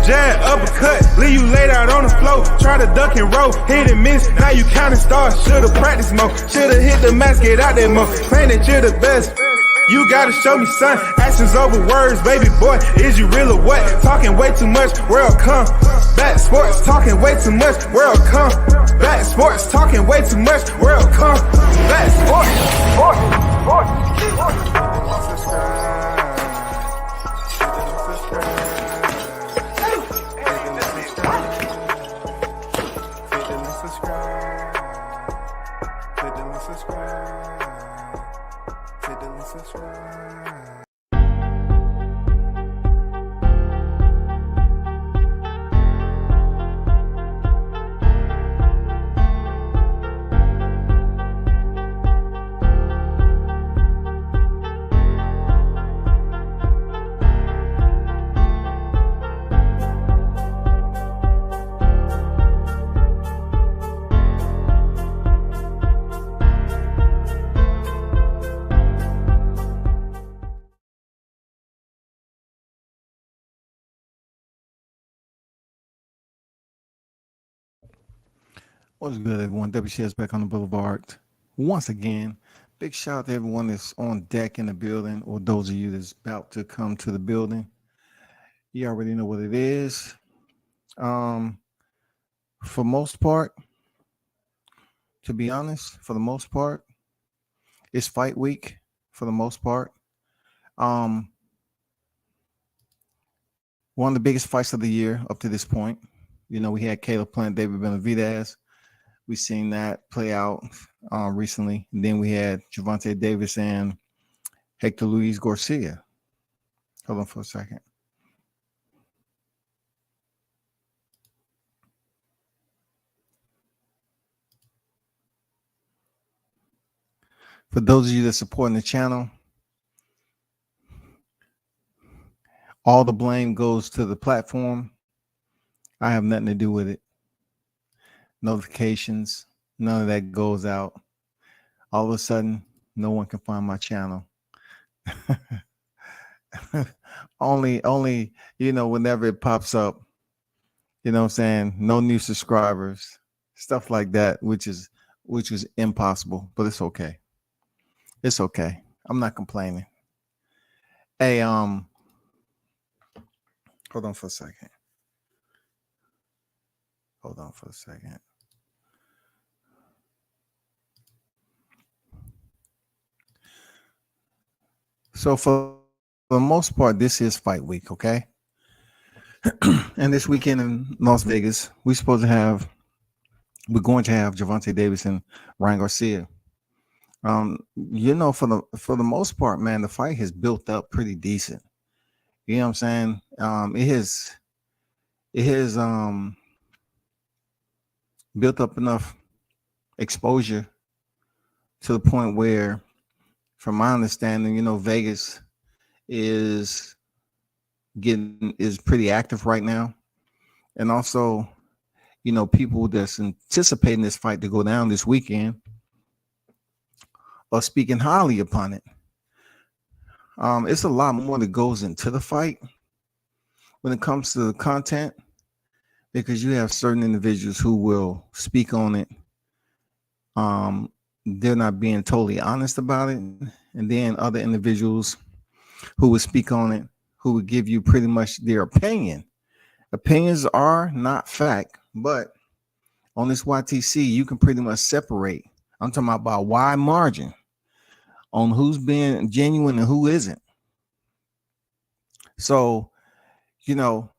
jab, uppercut, leave you laid out on the floor. Try to duck and roll, hit and miss, now you counting stars. Should've practiced more, should've hit the mask, get out there more. Claim that you're the best. You gotta show me, son. Actions over words, baby boy. Is you real or what? Talking way too much, world come. Back sports, talking way too much, world come. Back sports, talking way too much, world come. Back sports, What's good, everyone? WCS back on the Boulevard. Once again, big shout out to everyone that's on deck in the building, or those of you that's about to come to the building. You already know what it is. For most part, to be honest, for the most part, it's fight week. For the most part, one of the biggest fights of the year up to this point. You know, we had Caleb Plant, David Benavidez. We seen that play out recently. And then we had Javonte Davis and Hector Luis Garcia. Hold on for a second. For those of you that supporting the channel, all the blame goes to the platform. I have nothing to do with it. Notifications, none of that goes out. All of a sudden, no one can find my channel. only, you know, whenever it pops up, you know what I'm saying? No new subscribers, stuff like that, which is impossible, but it's okay. It's okay. I'm not complaining. Hey, hold on for a second. Hold on for a second. So for the most part, this is fight week, okay? And this weekend in Las Vegas, we're going to have Javonte Davis and Ryan Garcia. You know, for the most part, man, the fight has built up pretty decent. You know what I'm saying? It has built up enough exposure to the point where, from my understanding, you know, Vegas is pretty active right now. And also, you know, people that's anticipating this fight to go down this weekend are speaking highly upon it. It's a lot more that goes into the fight when it comes to the content, because you have certain individuals who will speak on it. They're not being totally honest about it. And then other individuals who would speak on it, who would give you pretty much their opinion. Opinions are not fact, but on this YTC, you can pretty much separate. I'm talking about by a wide margin on who's being genuine and who isn't. So, you know,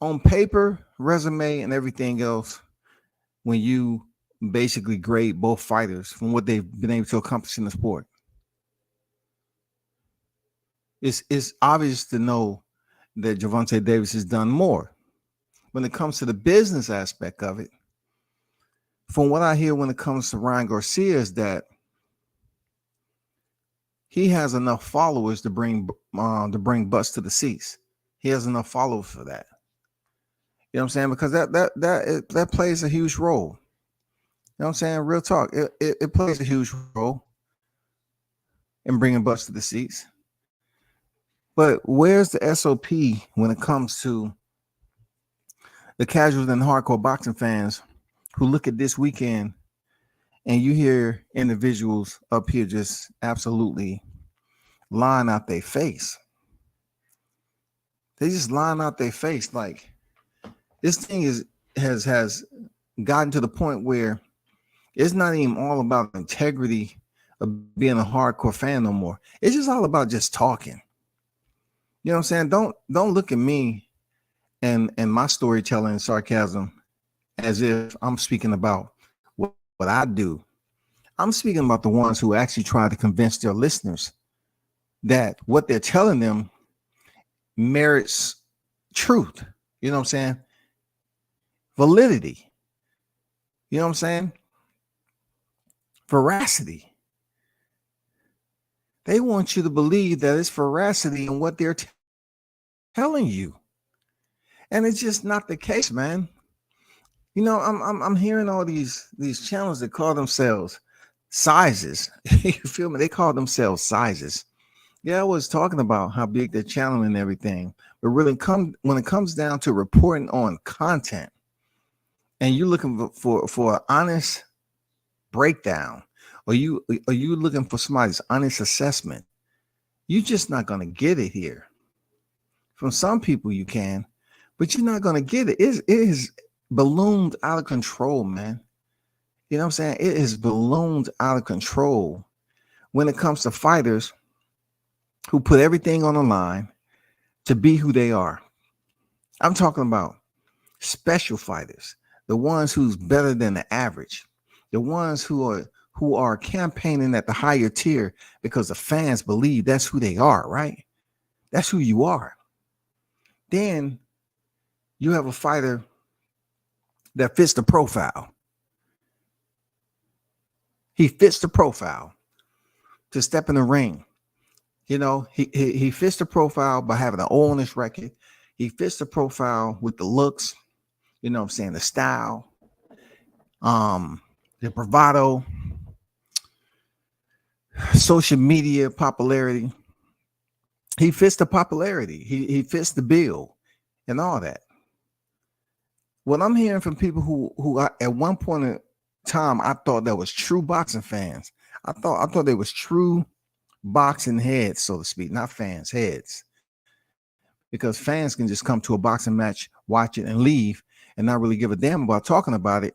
on paper, resume, and everything else, when you basically grade both fighters from what they've been able to accomplish in the sport, it's obvious to know that Javonte Davis has done more. When it comes to the business aspect of it, from what I hear when it comes to Ryan Garcia, is that he has enough followers to bring butts to the seats. He has enough followers for that. You know what I'm saying? Because that plays a huge role. You know what I'm saying? Real talk. It plays a huge role in bringing butts to the seats. But where's the SOP when it comes to the casuals and hardcore boxing fans who look at this weekend and you hear individuals up here just absolutely lying out their face? They just lying out their face. Like, this thing has gotten to the point where it's not even all about integrity of being a hardcore fan no more. It's just all about just talking. You know what I'm saying? Don't look at me and my storytelling and sarcasm as if I'm speaking about what I do. I'm speaking about the ones who actually try to convince their listeners that what they're telling them merits truth. You know what I'm saying? Validity. You know what I'm saying? Veracity. They want you to believe that it's veracity in what they're telling you. And it's just not the case, man. You know, I'm hearing all these channels that call themselves sizes. You feel me? They call themselves sizes. Yeah, I was talking about how big their channel and everything, but really when it comes down to reporting on content, and you're looking for an honest breakdown, or you looking for somebody's honest assessment, you're just not gonna get it here. From some people you can, but you're not gonna get it. It is ballooned out of control, man. You know what I'm saying? It is ballooned out of control when it comes to fighters who put everything on the line to be who they are. I'm talking about special fighters, the ones who's better than the average, the ones who are campaigning at the higher tier because the fans believe that's who they are, right? That's who you are. Then you have a fighter that fits the profile. He fits the profile to step in the ring. You know, he fits the profile by having an O on his record. He fits the profile with the looks, you know what I'm saying, the style, the bravado, social media popularity. He fits the popularity. He fits the bill and all that. What I'm hearing from people who at one point in time I thought that was true boxing fans. I thought they was true boxing heads, so to speak, not fans, heads. Because fans can just come to a boxing match, watch it, and leave, and not really give a damn about talking about it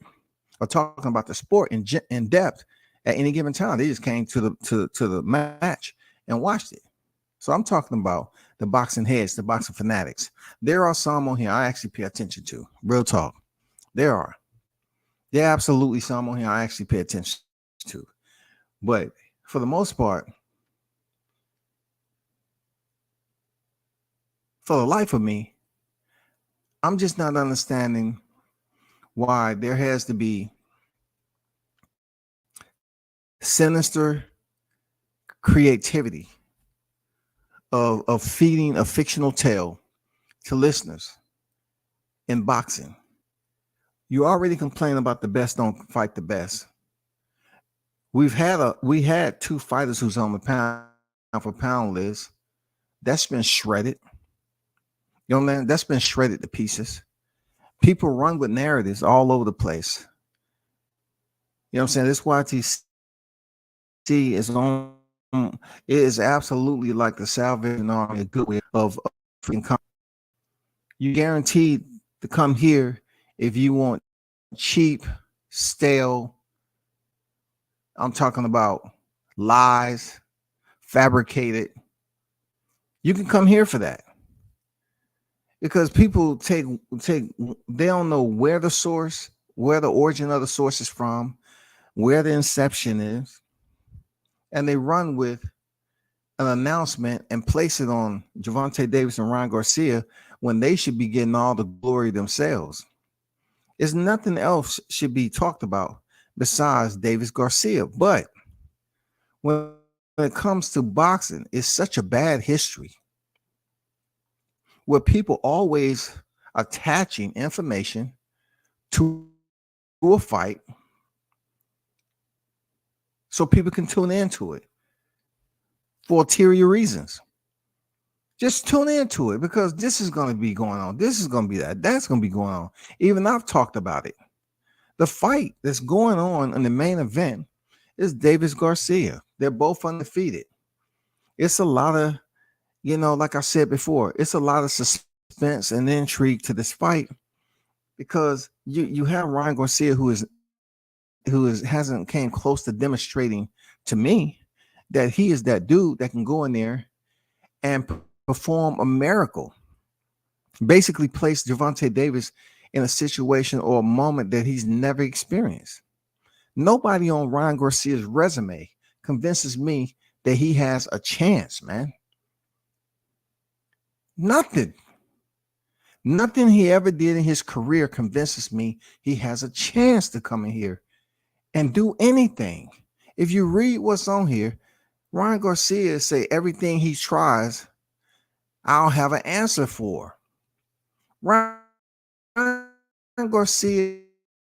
or talking about the sport in depth at any given time. They just came to the match and watched it. So I'm talking about the boxing heads, the boxing fanatics. There are some on here I actually pay attention to. Real talk. There are. There are absolutely some on here I actually pay attention to. But for the most part, for the life of me, I'm just not understanding why there has to be sinister creativity of feeding a fictional tale to listeners in boxing. You already complain about the best don't fight the best. We had two fighters who's on the pound for pound list. That's been shredded. You know what I mean? That's been shredded to pieces. People run with narratives all over the place. You know what I'm saying? This YTC is on. It is absolutely like the Salvation Army, a good way of freaking. You guaranteed to come here if you want cheap, stale. I'm talking about lies, fabricated. You can come here for that. Because people take they don't know where the origin of the source is from, where the inception is, and they run with an announcement and place it on Javonte Davis and Ryan Garcia when they should be getting all the glory themselves. There's nothing else should be talked about besides Davis Garcia. But when it comes to boxing, it's such a bad history where people always attaching information to a fight so people can tune into it for ulterior reasons. Just tune into it because this is going to be going on. This is going to be that. That's going to be going on. Even I've talked about it. The fight that's going on in the main event is Davis Garcia. They're both undefeated. It's a lot of, like I said before, it's a lot of suspense and intrigue to this fight because you have Ryan Garcia who hasn't came close to demonstrating to me that he is that dude that can go in there and perform a miracle. Basically place Javonte Davis in a situation or a moment that he's never experienced. Nobody on Ryan Garcia's resume convinces me that he has a chance, man. Nothing he ever did in his career convinces me he has a chance to come in here and do anything. If you read what's on here, Ryan Garcia say everything he tries, I'll have an answer for. Ryan Garcia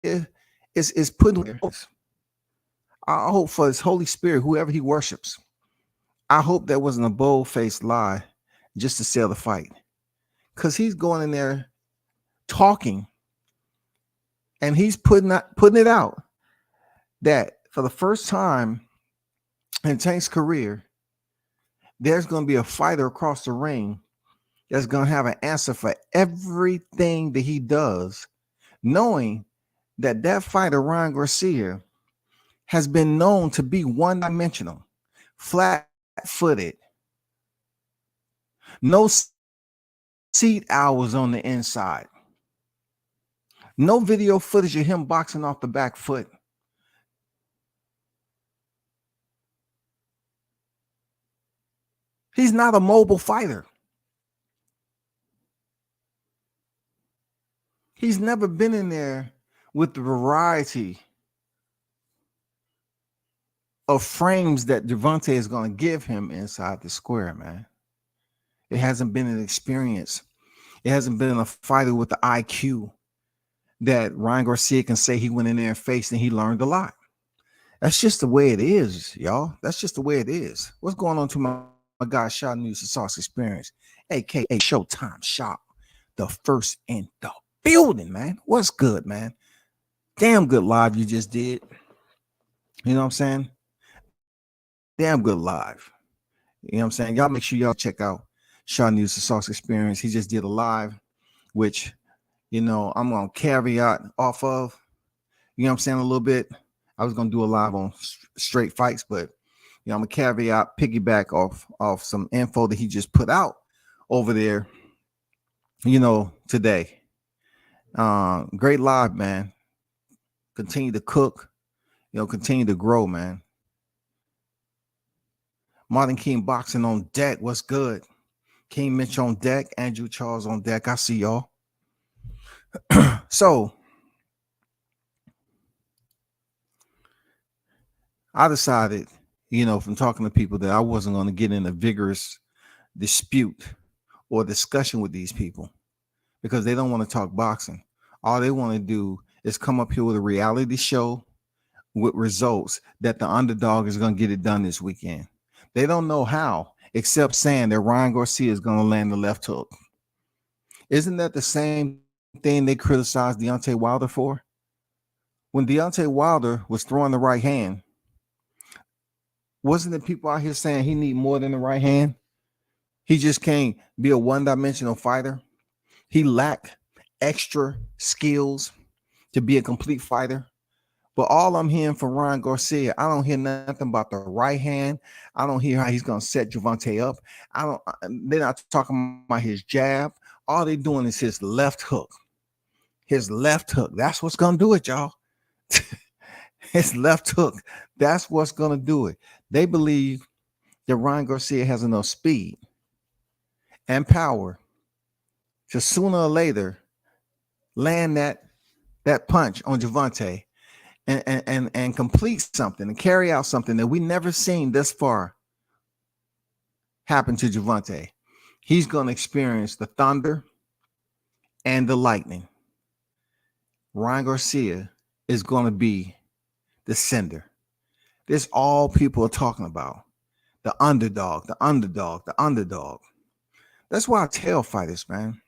is putting. I hope for his Holy Spirit, whoever he worships, I hope that wasn't a bold-faced lie just to sell the fight. Because he's going in there talking and he's putting it out that for the first time in Tank's career, there's going to be a fighter across the ring that's going to have an answer for everything that he does, knowing that fighter, Ryan Garcia, has been known to be one-dimensional, flat-footed, no seat hours on the inside, no video footage of him boxing off the back foot. He's not a mobile fighter. He's never been in there with the variety of frames that Javonte is going to give him inside the square, man. It hasn't been an experience. It hasn't been a fighter with the IQ that Ryan Garcia can say he went in there and faced and he learned a lot. That's just the way it is, y'all. That's just the way it is. What's going on to my guy, Shoutouts the Sauce Experience, a.k.a. Showtime Shop, the first in the building, man. What's good, man? Damn good live you just did. You know what I'm saying? Damn good live. You know what I'm saying? Y'all make sure y'all check out Shoutouts the Sauce Experience. He just did a live, which, I'm going to caveat off of, you know what I'm saying, a little bit. I was going to do a live on straight fights, but, I'm going to caveat, piggyback off some info that he just put out over there, today. Great live, man. Continue to cook, continue to grow, man. Modern King Boxing on deck. What's good? King Mitch on deck. Andrew Charles on deck. I see y'all. So I decided, from talking to people, that I wasn't going to get in a vigorous dispute or discussion with these people because they don't want to talk boxing. All they want to do is come up here with a reality show with results that the underdog is going to get it done this weekend. They don't know how, except saying that Ryan Garcia is going to land the left hook. Isn't that the same thing they criticized Deontay Wilder for? When Deontay Wilder was throwing the right hand, wasn't it people out here saying he need more than the right hand? He just can't be a one-dimensional fighter. He lacked extra skills to be a complete fighter. But all I'm hearing from Ryan Garcia, I don't hear nothing about the right hand. I don't hear how he's going to set Javonte up. They're not talking about his jab. All they're doing is his left hook. His left hook. That's what's going to do it, y'all. His left hook. That's what's going to do it. They believe that Ryan Garcia has enough speed and power to sooner or later land that punch on Javonte and complete something and carry out something that we never seen this far happen to Javonte. He's going to experience the thunder and the lightning. Ryan Garcia is going to be the sender. This all people are talking about. The underdog, the underdog, the underdog. That's why I tell fighters, man,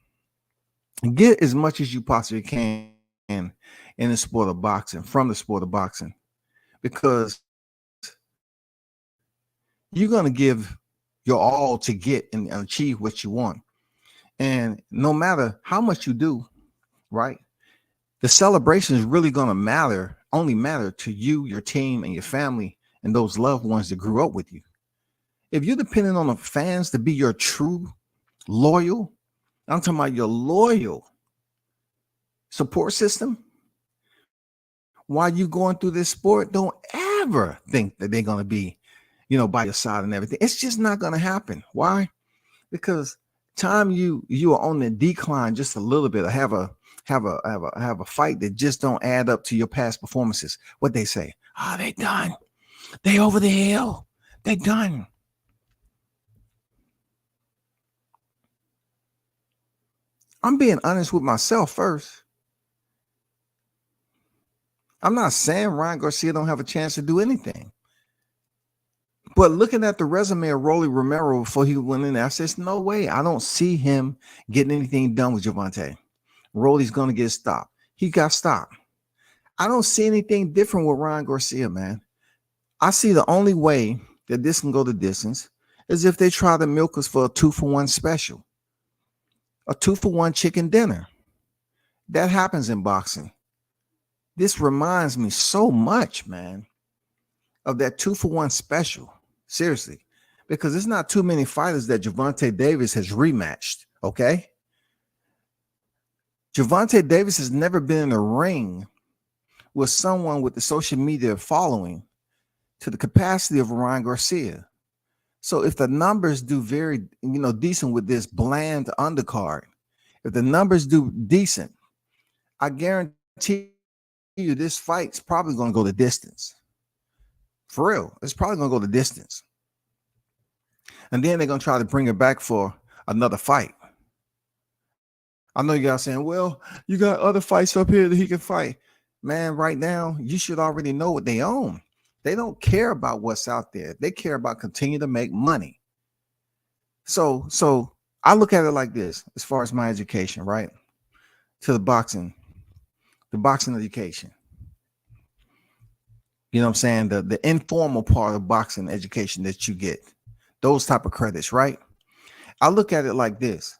get as much as you possibly can in the sport of boxing, from the sport of boxing, because you're going to give your all to get and achieve what you want. And no matter how much you do, right, the celebration is really going to only matter to you, your team, and your family, and those loved ones that grew up with you. If you're depending on the fans to be your true loyal, I'm talking about your loyal support system, while you going through this sport, don't ever think that they're going to be, by your side and everything. It's just not going to happen. Why? Because time you are on the decline just a little bit, or have a fight that just don't add up to your past performances. What they say? Oh, they done. They over the hill. They done. I'm being honest with myself first. I'm not saying Ryan Garcia don't have a chance to do anything. But looking at the resume of Rolly Romero before he went in there, I says, no way. I don't see him getting anything done with Javonte. Rolly's going to get stopped. He got stopped. I don't see anything different with Ryan Garcia, man. I see the only way that this can go the distance is if they try to milk us for a 2-for-1 special, a 2-for-1 chicken dinner. That happens in boxing. This reminds me so much, man, of that 2-for-1 special. Seriously, because there's not too many fighters that Javonte Davis has rematched. Okay. Javonte Davis has never been in a ring with someone with the social media following to the capacity of Ryan Garcia. So if the numbers do very, decent with this bland undercard, if the numbers do decent, I guarantee you this fight's probably going to go the distance. For real, it's probably going to go the distance. And then they're going to try to bring it back for another fight. I know you guys saying, well, you got other fights up here that he can fight. Man, right now, you should already know what they own. They don't care about what's out there. They care about continuing to make money. So I look at it like this, as far as my education, right? To the boxing education. You know what I'm saying? The informal part of boxing education that you get, those type of credits, right? I look at it like this.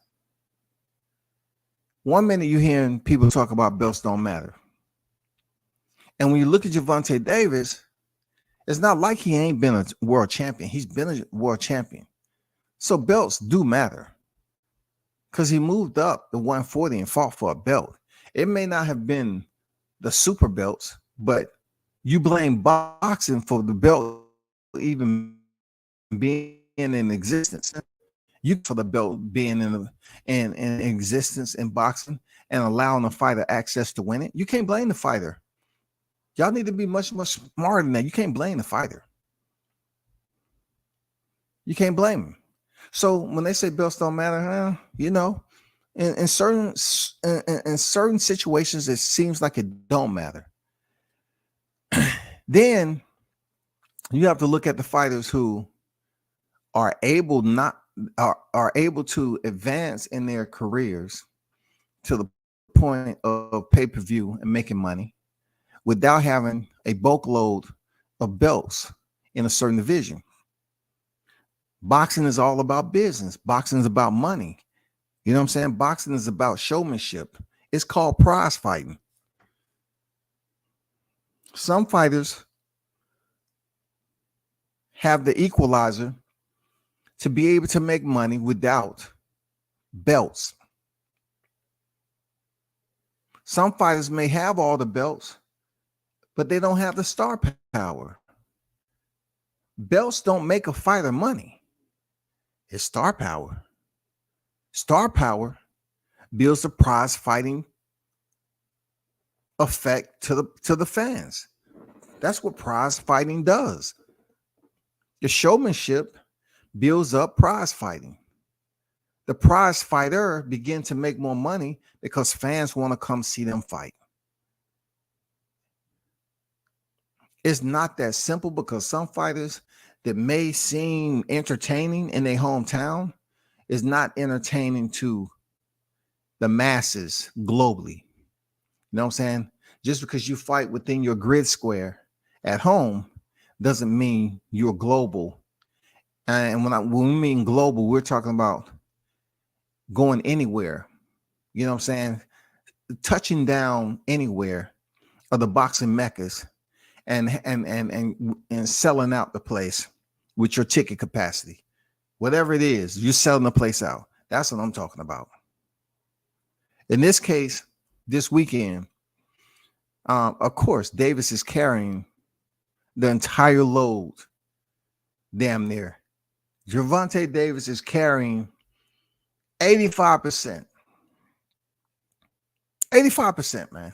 1 minute you're hearing people talk about belts don't matter. And when you look at Javonte Davis, it's not like he ain't been a world champion. He's been a world champion. So belts do matter because he moved up the 140 and fought for a belt. It may not have been the super belts, but you blame boxing for the belt even being in existence. You for the belt being in existence in boxing and allowing the fighter access to win it. You can't blame the fighter. Y'all need to be much smarter than that. You can't blame the fighter. You can't blame him. So when they say belts don't matter, in certain situations, it seems like it don't matter. Then you have to look at the fighters who are able to advance in their careers to the point of pay-per-view and making money without having a bulk load of belts in a certain division. Boxing is all about business. Boxing is about money. You know what I'm saying? Boxing is about showmanship. It's called prize fighting. Some fighters have the equalizer to be able to make money without belts. Some fighters may have all the belts, but they don't have the star power. Belts don't make a fighter money. It's star power. Star power builds the prize fighting effect to the fans. That's what prize fighting does. The showmanship builds up prize fighting. The prize fighter begin to make more money because fans want to come see them fight. It's not that simple because some fighters that may seem entertaining in their hometown is not entertaining to the masses globally. You know what I'm saying? Just because you fight within your grid square at home doesn't mean you're global. And when we mean global, we're talking about going anywhere. You know what I'm saying? Touching down anywhere of the boxing meccas and selling out the place with your ticket capacity. Whatever it is, you're selling the place out. That's what I'm talking about. In this case, this weekend, of course, Davis is carrying the entire load, damn near. Javonte Davis is carrying 85%. 85%, man.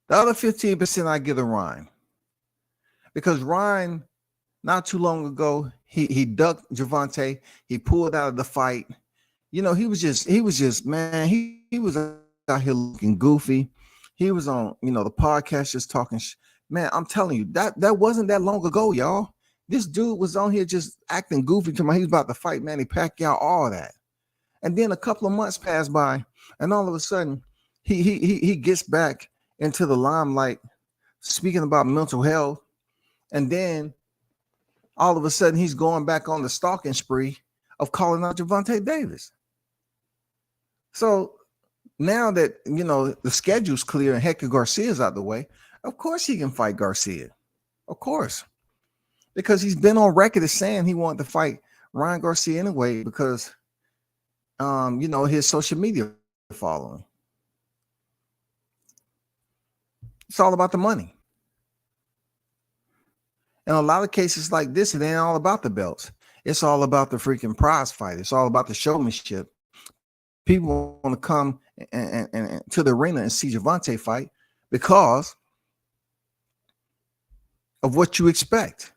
The other 15% I give to Ryan. Because Ryan, not too long ago, he ducked Javonte. He pulled out of the fight. You know, he was just, man, he was out here looking goofy. He was on, the podcast just talking. Man, I'm telling you, that wasn't that long ago, y'all. This dude was on here just acting goofy to me. He was about to fight Manny Pacquiao, all that. And then a couple of months passed by, and all of a sudden, he gets back into the limelight, speaking about mental health. And then all of a sudden, he's going back on the stalking spree of calling out Javonte Davis. So now that, the schedule's clear and Hector Garcia's out the way, of course he can fight Garcia. Of course. Because he's been on record as saying he wanted to fight Ryan Garcia anyway because, his social media following. It's all about the money. In a lot of cases like this, it ain't all about the belts. It's all about the freaking prize fight. It's all about the showmanship. People want to come and to the arena and see Javonte fight because of what you expect.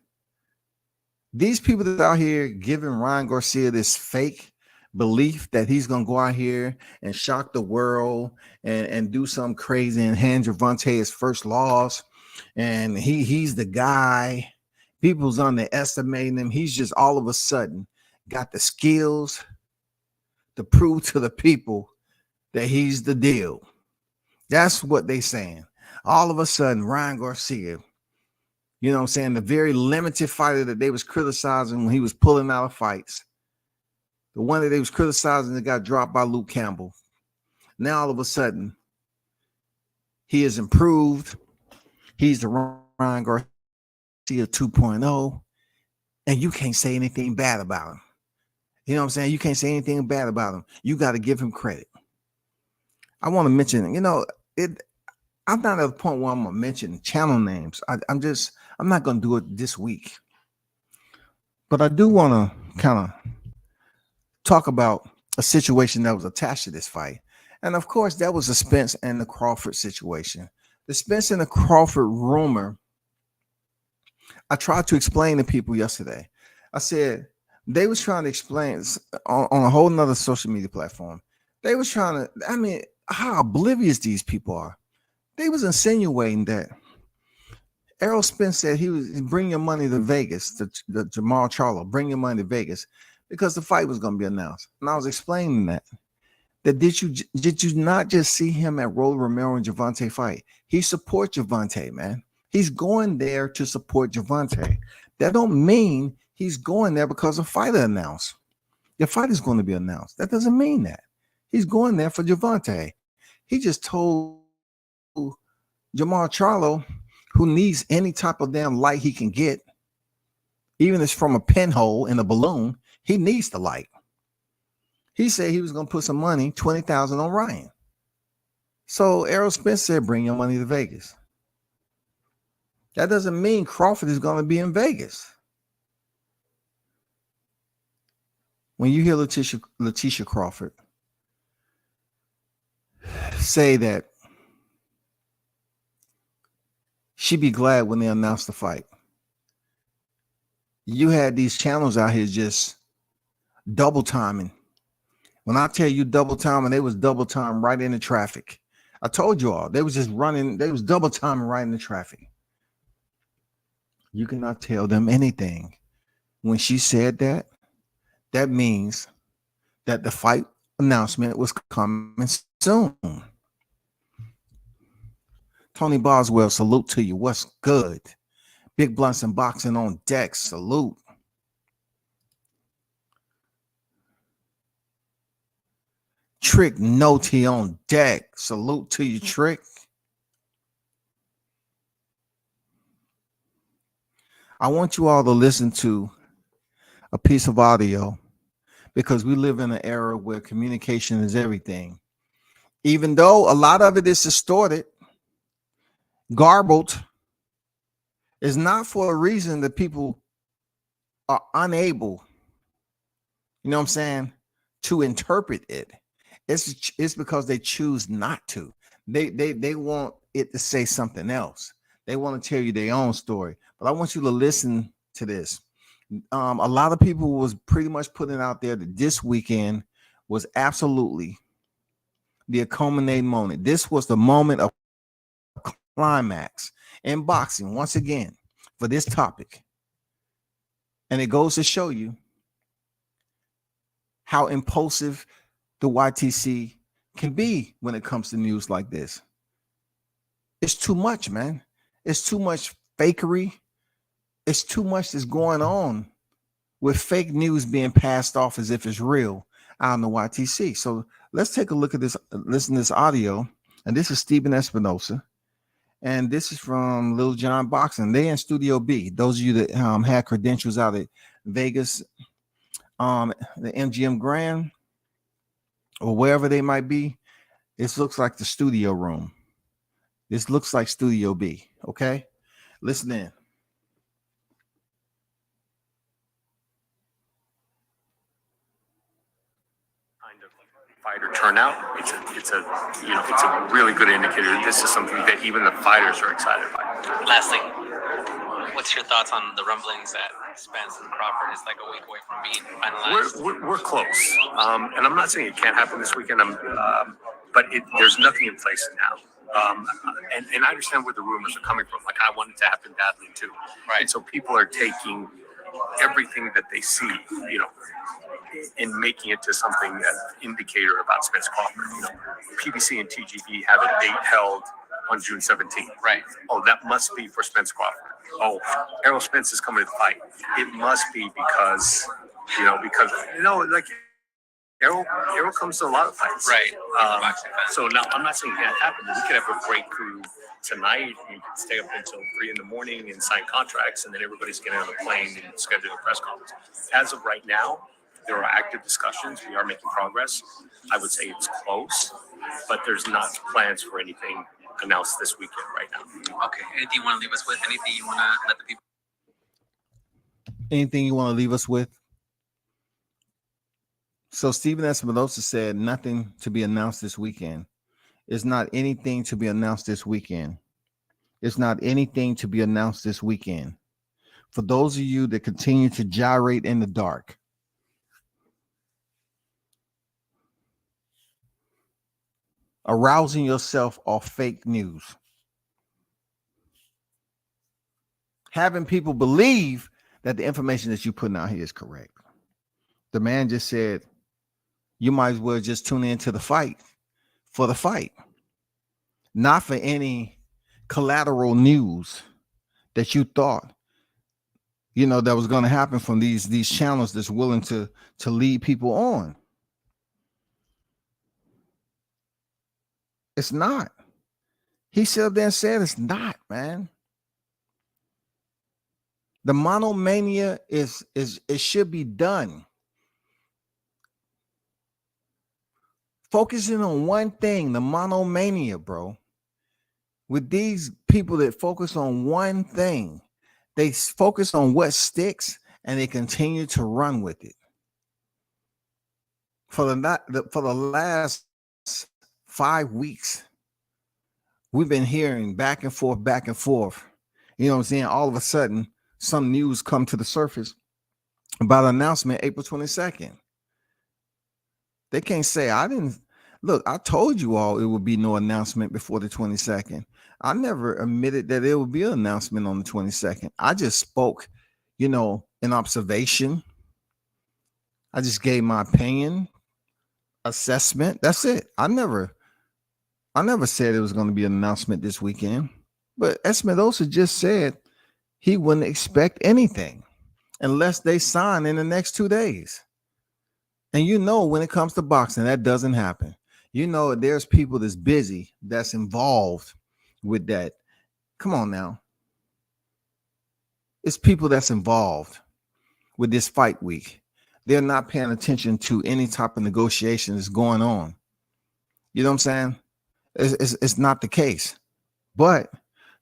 These people that are out here giving Ryan Garcia this fake belief that he's going to go out here and shock the world and do something crazy and hand Javonte his first loss. And he's the guy. People's underestimating him. He's just all of a sudden got the skills to prove to the people that he's the deal. That's what they saying. All of a sudden, Ryan Garcia, you know what I'm saying, the very limited fighter that they was criticizing when he was pulling out of fights, the one that they was criticizing that got dropped by Luke Campbell. Now all of a sudden, he has improved. He's the Ryan Garcia 2.0, and you can't say anything bad about him. You know what I'm saying? You can't say anything bad about him. You got to give him credit. I want to mention, I'm not at the point where I'm going to mention channel names. I'm not going to do it this week. But I do want to kind of talk about a situation that was attached to this fight. And of course, that was the Spence and the Crawford situation. The Spence and the Crawford rumor, I tried to explain to people yesterday. I said, they was trying to explain on a whole nother social media platform. They was trying to, how oblivious these people are. They was insinuating that Errol Spence said he was bring your money to Vegas, the Jamal Charlo, bring your money to Vegas because the fight was going to be announced. And I was explaining that did you not just see him at Rolly Romero and Javonte fight? He supports Javonte, man. He's going there to support Javonte. That don't mean he's going there because a fighter announced. The fight is going to be announced. That doesn't mean that. He's going there for Javonte. He just told Jamal Charlo, who needs any type of damn light he can get, even if it's from a pinhole in a balloon, he needs the light. He said he was going to put some money, $20,000 on Ryan. So Errol Spence said, bring your money to Vegas. That doesn't mean Crawford is going to be in Vegas. When you hear Letitia Crawford say that she'd be glad when they announce the fight, you had these channels out here just double timing. When I tell you double timing, they was double time right into traffic. I told you all, they was just running, they was double timing right into traffic. You cannot tell them anything. When she said that, that means that the fight announcement was coming soon. Tony Boswell, salute to you. What's good? Big Blunts and Boxing on deck, salute. Trick Noti on deck, salute to you, Trick. I want you all to listen to a piece of audio because we live in an era where communication is everything. Even though a lot of it is distorted, garbled, is not for a reason that people are unable, you know what I'm saying, to interpret it. It's because they choose not to. They want it to say something else. They want to tell you their own story. But I want you to listen to this. A lot of people was pretty much putting out there that this weekend was absolutely the culminating moment. This was the moment of climax in boxing once again for this topic. And it goes to show you how impulsive the YTC can be when it comes to news like this. It's too much, man. It's too much fakery. It's too much that's going on with fake news being passed off as if it's real out in the YTC. So let's take a look at this, listen to this audio. And this is Stephen Espinosa. And this is from Lil John Boxing. They in Studio B. Those of you that had credentials out at Vegas, the MGM Grand, or wherever they might be, this looks like the studio room. This looks like Studio B. Okay, listen in. Kind of fighter turnout. It's a really good indicator. This is something that even the fighters are excited by. Lastly, what's your thoughts on the rumblings that Spence and Crawford is like a week away from being finalized? We're close, and I'm not saying it can't happen this weekend. But there's nothing in place now. And I understand where the rumors are coming from. Like, I want it to happen badly too. Right. And so people are taking everything that they see, and making it to something, an indicator about Spence Crawford. PBC and TGV have a date held on June 17th. Right. Oh, that must be for Spence Crawford. Oh, Errol Spence is coming to the fight. It must be because Errol comes to a lot of fights. Right. So now I'm not saying it can't happen. We could have a breakthrough tonight. You could stay up until 3 a.m. and sign contracts, and then everybody's getting on the plane and scheduling a press conference. As of right now, there are active discussions. We are making progress. I would say it's close, but there's not plans for anything announced this weekend right now. Okay. Anything you want to leave us with? Anything you want to let the people? Anything you want to leave us with? So Stephen Espinosa said nothing to be announced this weekend. It's not anything to be announced this weekend. It's not anything to be announced this weekend. For those of you that continue to gyrate in the dark, arousing yourself off fake news, having people believe that the information that you're putting out here is correct. The man just said, you might as well just tune into the fight for the fight, not for any collateral news that you thought, that was going to happen from these channels that's willing to lead people on. It's not. He said up there and said it's not, man. The monomania it should be done. Focusing on one thing, the monomania, bro. With these people that focus on one thing, they focus on what sticks and they continue to run with it. For the last 5 weeks, we've been hearing back and forth. You know what I'm saying? All of a sudden, some news come to the surface about an announcement April 22nd. They can't say, I told you all it would be no announcement before the 22nd. I never admitted that there would be an announcement on the 22nd. I just spoke, in observation. I just gave my opinion, assessment. That's it. I never said it was going to be an announcement this weekend. But Espinosa just said he wouldn't expect anything unless they sign in the next 2 days. And you know, when it comes to boxing, that doesn't happen. You know, there's people that's busy, that's involved with that. Come on now. It's people that's involved with this fight week. They're not paying attention to any type of negotiation that's going on. You know what I'm saying? It's not the case. But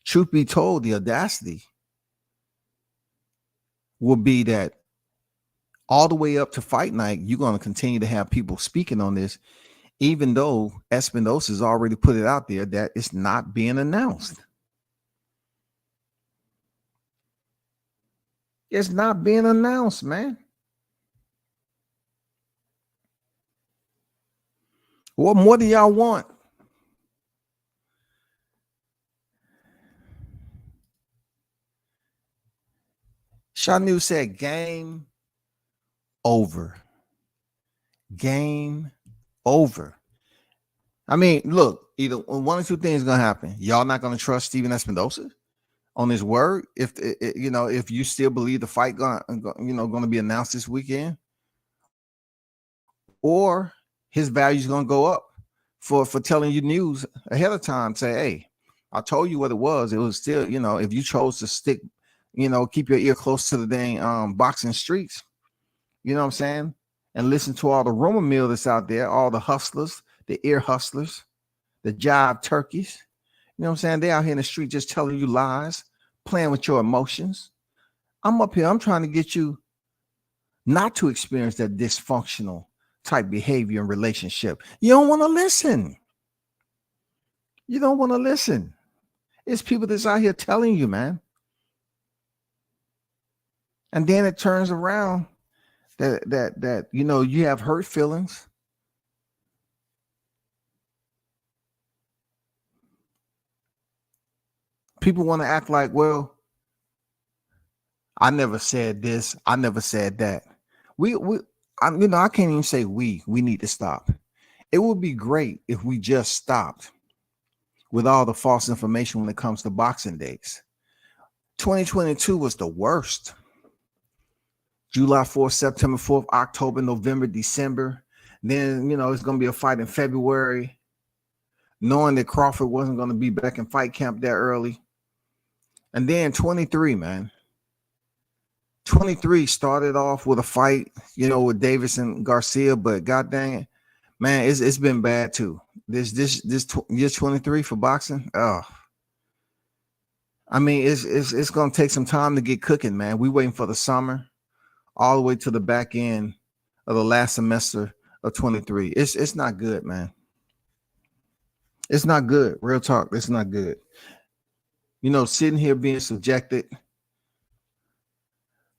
truth be told, the audacity will be that all the way up to fight night, you're going to continue to have people speaking on this, even though Espinosa has already put it out there that it's not being announced. It's not being announced, man. What more do y'all want? Shanu said game over. Game over. I mean, look, either one or two things gonna happen. Y'all not gonna trust Steven Espinosa on his word if you still believe the fight gonna be announced this weekend, or his value is gonna go up for telling you news ahead of time. Say, hey, I told you what it was. It was still, if you chose to stick, keep your ear close to the dang boxing streets, you know what I'm saying, and listen to all the rumor mill that's out there, all the hustlers, the ear hustlers, the jive turkeys. You know what I'm saying? They out here in the street just telling you lies, playing with your emotions. I'm up here. I'm trying to get you not to experience that dysfunctional type behavior and relationship. You don't want to listen. You don't want to listen. It's people that's out here telling you, man. And then it turns around that you have hurt feelings. People want to act like, well, I never said this. I never said that. I can't even say we need to stop. It would be great if we just stopped with all the false information when it comes to boxing days. 2022 was the worst. July 4th, September 4th, October, November, December. Then, it's going to be a fight in February, knowing that Crawford wasn't going to be back in fight camp that early. And then 23, man. 23 started off with a fight, with Davis and Garcia, but god dang it, man, it's been bad too. This year 23 for boxing. Oh, I mean, it's gonna take some time to get cooking, man. We waiting for the summer, all the way to the back end of the last semester of 23. It's not good, man. It's not good. Real talk. It's not good. Sitting here being subjected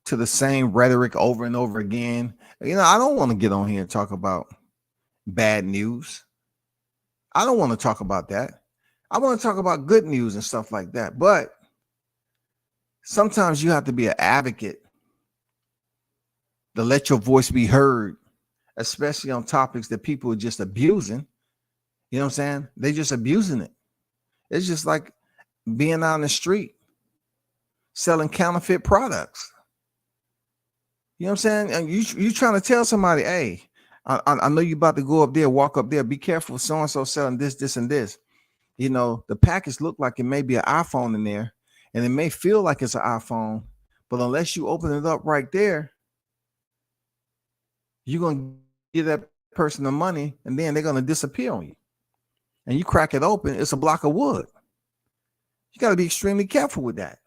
to the same rhetoric over and over again. I don't want to get on here and talk about bad news. I don't want to talk about that. I want to talk about good news and stuff like that. But sometimes you have to be an advocate to let your voice be heard, especially on topics that people are just abusing. You know what I'm saying? They just abusing it. It's just like being out in the street selling counterfeit products. You know what I'm saying? And you trying to tell somebody, hey, I know you about to go up there, walk up there. Be careful, so-and-so selling this, this, and this. The package look like it may be an iPhone in there, and it may feel like it's an iPhone, but unless you open it up right there, you're going to give that person the money, and then they're going to disappear on you. And you crack it open, it's a block of wood. You got to be extremely careful with that.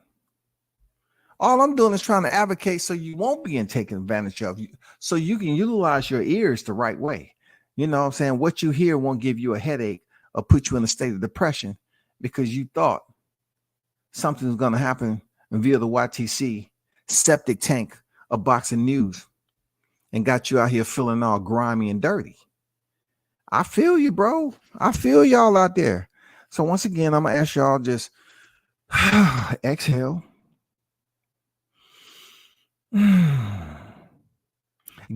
All I'm doing is trying to advocate so you won't be taken advantage of, so you can utilize your ears the right way. You know what I'm saying? What you hear won't give you a headache or put you in a state of depression because you thought something was going to happen via the YTC septic tank of boxing news and got you out here feeling all grimy and dirty. I feel you, bro. I feel y'all out there. So once again, I'm going to ask y'all just exhale.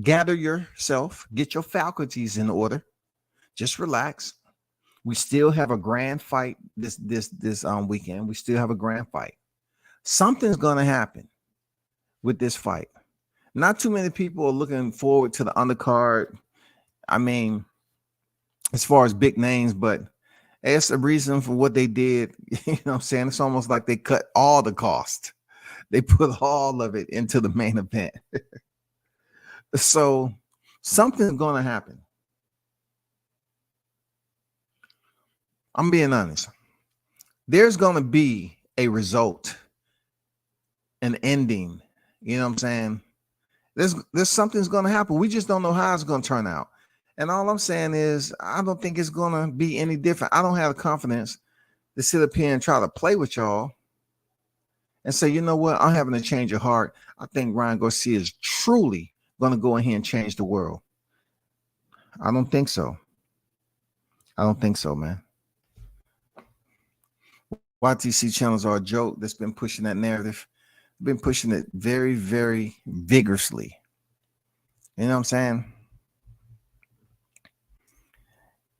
Gather yourself, get your faculties in order. Just relax. We still have a grand fight this weekend. We still have a grand fight. Something's gonna happen with this fight. Not too many people are looking forward to the undercard. I mean, as far as big names, but it's a reason for what they did. You know what I'm saying? It's almost like they cut all the cost. They put all of it into the main event. So something's going to happen. I'm being honest. There's going to be a result, an ending. You know what I'm saying? There's something's going to happen. We just don't know how it's going to turn out. And all I'm saying is, I don't think it's going to be any different. I don't have the confidence to sit up here and try to play with y'all and say, you know what, I'm having a change of heart. I think Ryan Garcia is truly going to go ahead and change the world. I don't think so. I don't think so, man. YTC channels are a joke that's been pushing that narrative. Been pushing it very, very vigorously. You know what I'm saying?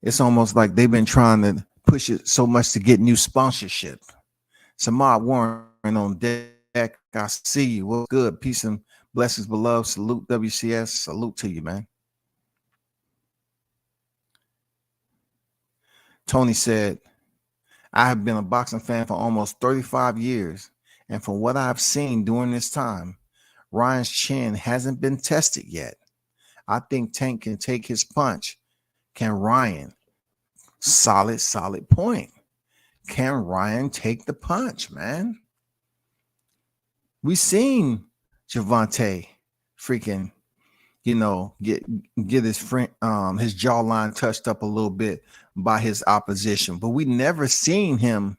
It's almost like they've been trying to push it so much to get new sponsorship. Samad Warren on deck. I see you. What's good? Peace and blessings, beloved. Salute WCS. Salute to you, man. Tony said, I have been a boxing fan for almost 35 years. And from what I've seen during this time, Ryan's chin hasn't been tested yet. I think Tank can take his punch. Can Ryan? Solid point. Can Ryan take the punch, man? We seen Javonte freaking, get his friend his jawline touched up a little bit by his opposition, but we never seen him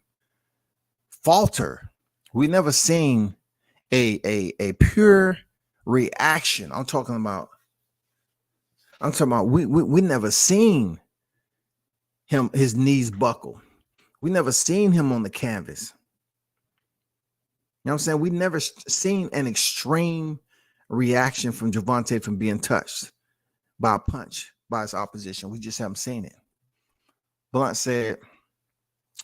falter. We never seen a pure reaction. I'm talking about we never seen him, his knees buckle. We never seen him on the canvas. You know what I'm saying? We never seen an extreme reaction from Javonte from being touched by a punch by his opposition. We just haven't seen it. Blunt said,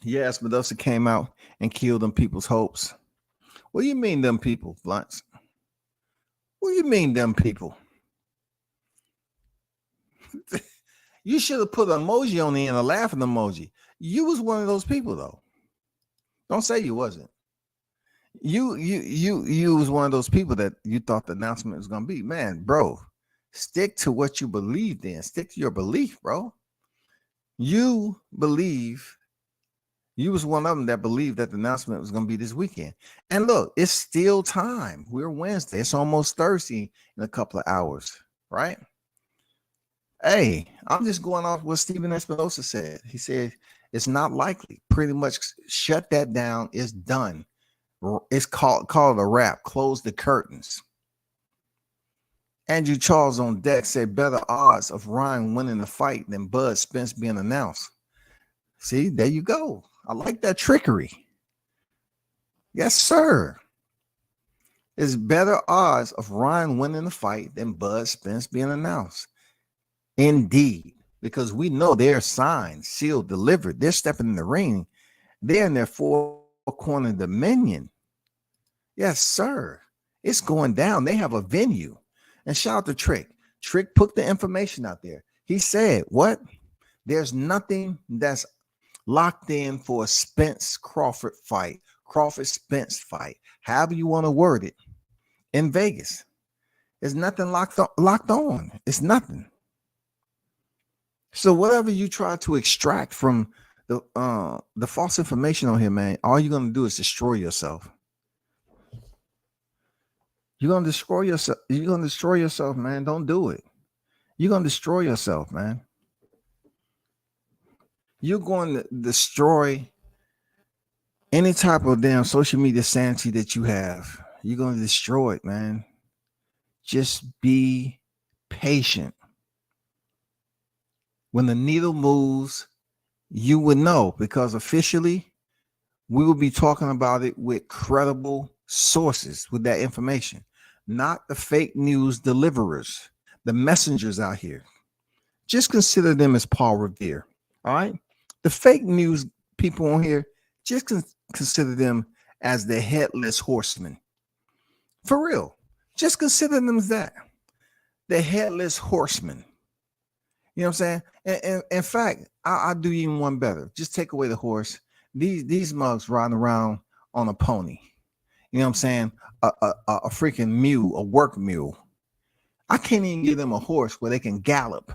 yes, Espinosa came out and killed them people's hopes. What do you mean, them people, Blunt? What do you mean, them people? You should have put an emoji on the end, a laughing emoji. You was one of those people, though. Don't say you wasn't. You was one of those people that you thought the announcement was gonna be. Man, bro, stick to what you believed in. Stick to your belief, bro. You was one of them that believed that the announcement was gonna be this weekend. And look, it's still time. We're Wednesday. It's almost Thursday in a couple of hours, right? Hey, I'm just going off what Stephen Espinosa said. He said it's not likely. Pretty much shut that down. It's done. It's called a wrap. Close the curtains. Andrew Charles on deck said better odds of Ryan winning the fight than Bud Spence being announced. See, there you go. I like that trickery. Yes, sir. It's better odds of Ryan winning the fight than Bud Spence being announced. Indeed, because we know they're signed, sealed, delivered. They're stepping in the ring. They're in their four-corner dominion. Yes, sir. It's going down. They have a venue. And shout out to Trick. Trick put the information out there. He said, what? There's nothing that's locked in for a Spence Crawford fight, Crawford Spence fight, however you want to word it, in Vegas. There's nothing locked on. It's nothing. So whatever you try to extract from the false information on here, man, all you're gonna do is destroy yourself. You're gonna destroy yourself. You're gonna destroy yourself, man. Don't do it. You're gonna destroy yourself, man. You're going to destroy any type of damn social media sanity that you have. You're gonna destroy it, man. Just be patient. When the needle moves, you would know, because officially we will be talking about it with credible sources with that information, not the fake news deliverers, the messengers out here, just consider them as Paul Revere. All right. The fake news people on here, just consider them as the headless horsemen. For real. Just consider them as that. The headless horsemen. You know what I'm saying? And in fact, I'll do even one better. Just take away the horse. These mugs riding around on a pony. You know what I'm saying? A freaking mule, a work mule. I can't even give them a horse where they can gallop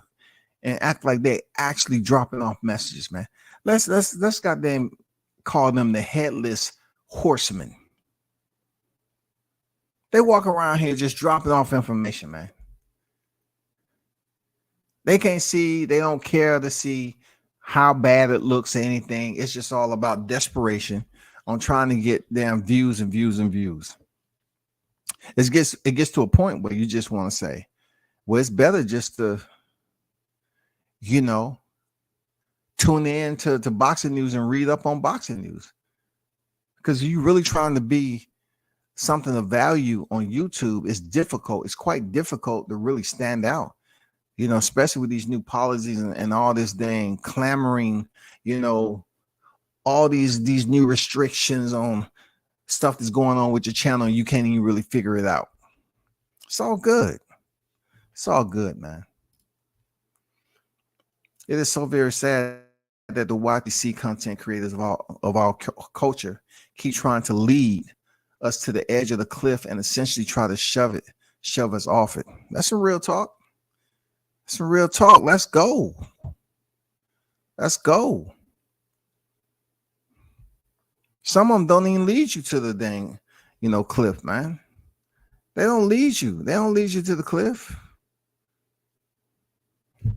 and act like they actually dropping off messages, man. Let's goddamn call them the headless horsemen. They walk around here just dropping off information, man. They can't see, they don't care to see how bad it looks or anything. It's just all about desperation on trying to get damn views and views and views. It gets to a point where you just want to say, well, it's better just to, you know, tune in to boxing news and read up on boxing news. Because you're really trying to be something of value on YouTube. It's difficult. It's quite difficult to really stand out. You know, especially with these new policies and all this dang clamoring, you know, all these new restrictions on stuff that's going on with your channel. You can't even really figure it out. It's all good. It's all good, man. It is so very sad that the YTC content creators of our culture keep trying to lead us to the edge of the cliff and essentially try to shove us off it. That's some real talk. Some real talk. Let's go. Let's go. Some of them don't even lead you to the dang, you know, cliff, man. They don't lead you. They don't lead you to the cliff. You know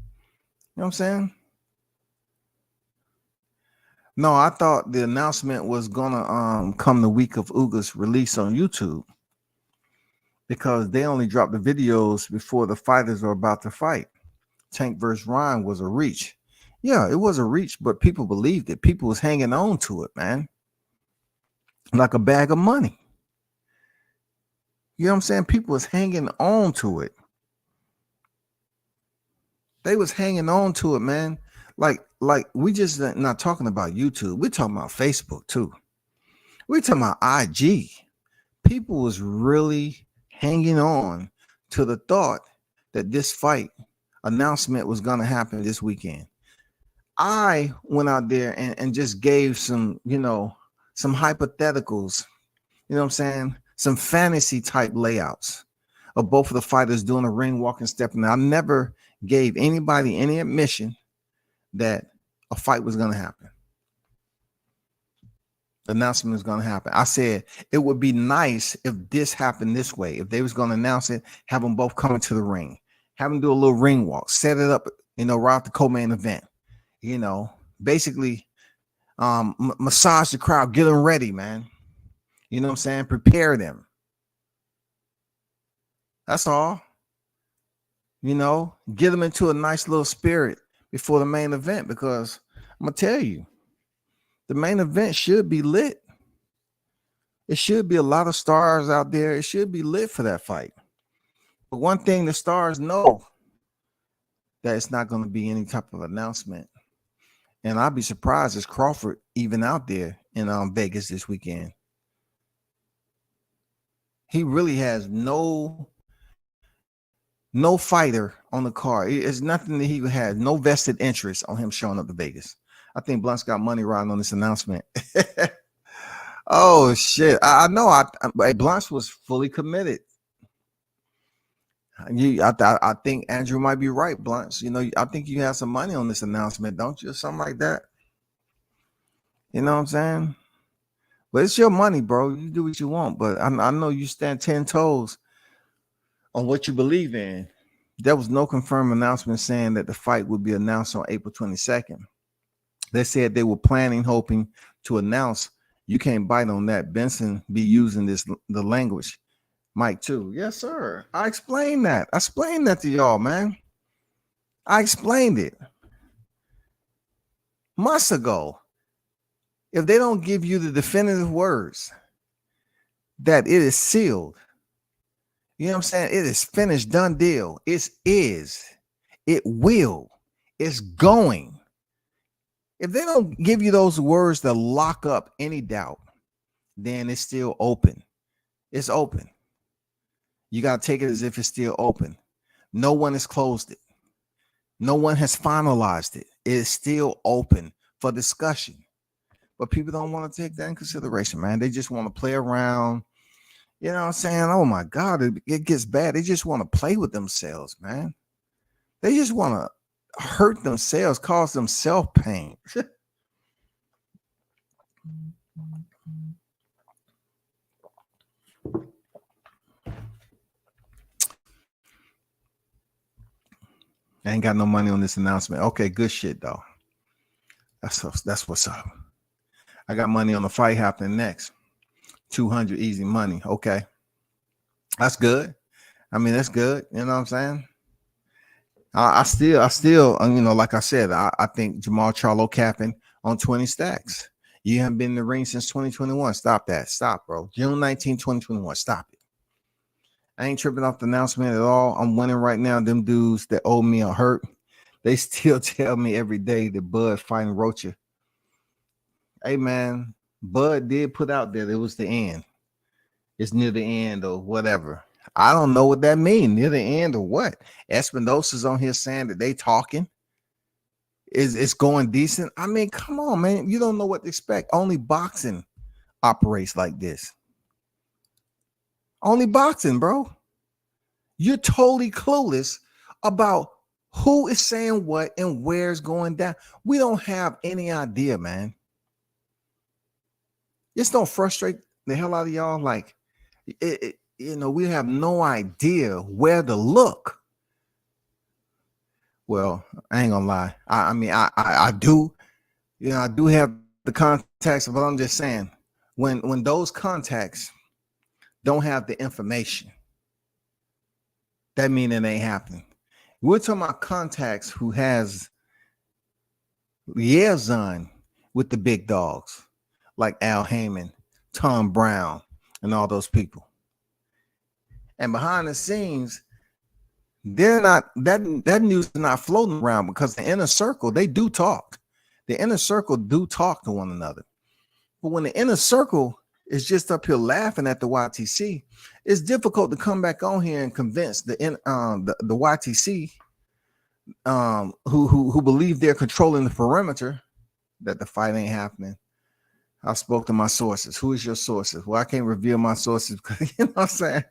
what I'm saying? No, I thought the announcement was gonna come the week of Uga's release on YouTube, because they only dropped the videos before the fighters are about to fight. Tank versus Ryan was a reach. Yeah, it was a reach, but people believed it. People was hanging on to it, man. Like a bag of money. You know what I'm saying? People was hanging on to it. They was hanging on to it, man. Like we just not talking about YouTube. We're talking about Facebook too. We're talking about IG. People was really hanging on to the thought that this fight announcement was going to happen this weekend. I went out there and just gave some, you know, some hypotheticals, you know what I'm saying? Some fantasy type layouts of both of the fighters doing a ring walk and stepping. I never gave anybody any admission that a fight was going to happen. The announcement was going to happen. I said it would be nice if this happened this way. If they was going to announce it, have them both come into the ring, have them do a little ring walk, set it up, you know, right at the co-main event, you know, basically massage the crowd, get them ready, man. You know what I'm saying? Prepare them. That's all. You know, get them into a nice little spirit before the main event, because I'm going to tell you, the main event should be lit. It should be a lot of stars out there. It should be lit for that fight. But one thing the stars know, that it's not going to be any type of announcement. And I'd be surprised if Crawford even out there in Vegas this weekend. He really has no fighter on the card. It's nothing that he has, no vested interest on him showing up to Vegas. I think Blunt's got money riding on this announcement. Oh shit! I know. Blunt was fully committed. I think Andrew might be right, Blunt. You know, I think you have some money on this announcement, don't you? Something like that. You know what I'm saying? But it's your money, bro. You do what you want. But I know you stand 10 toes on what you believe in. There was no confirmed announcement saying that the fight would be announced on April 22nd. They said they were planning, hoping to announce. You can't bite on that. Benson be using the language. Mike too. Yes, sir. I explained that. I explained that to y'all, man. I explained it months ago. If they don't give you the definitive words that it is sealed, You know what I'm saying? It is finished, done deal. It is. It will. It's going. If they don't give you those words to lock up any doubt, then it's still open. It's open. You got to take it as if it's still open. No one has closed it. No one has finalized it. It is still open for discussion. But people don't want to take that in consideration, man. They just want to play around. You know what I'm saying? Oh, my God, it gets bad. They just want to play with themselves, man. They just want to hurt themselves, cause themselves pain. I ain't got no money on this announcement. Okay, good shit, though. That's what's up. I got money on the fight happening next. 200 easy money. Okay. That's good. I mean, that's good. You know what I'm saying? I still, you know, like I said, I think Jamal Charlo capping on 20 stacks. You haven't been in the ring since 2021. Stop that. Stop, bro. June 19, 2021. Stop it. I ain't tripping off the announcement at all. I'm winning right now. Them dudes that owe me a hurt, they still tell me every day that Bud fighting Rocha. Hey, man, Bud did put out there that it was the end. It's near the end or whatever. I don't know what that means. Near the end or what? Espinosa's on here saying that they talking. It's going decent. I mean, come on, man. You don't know what to expect. Only boxing operates like this. Only boxing, bro. You're totally clueless about who is saying what and where it's going down. We don't have any idea, man. This don't frustrate the hell out of y'all. Like, you know, we have no idea where to look. Well, I ain't gonna lie. I mean, I do, you know, I do have the contacts, but I'm just saying, when those contacts don't have the information, that means it ain't happening. We're talking about contacts who has liaison with the big dogs, like Al Heyman, Tom Brown, and all those people. And behind the scenes, they're not, that news is not floating around because the inner circle, they do talk. The inner circle do talk to one another. But when the inner circle is just up here laughing at the YTC, it's difficult to come back on here and convince the YTC who believe they're controlling the perimeter that the fight ain't happening. I spoke to my sources. Who is your sources? Well, I can't reveal my sources because, you know what I'm saying?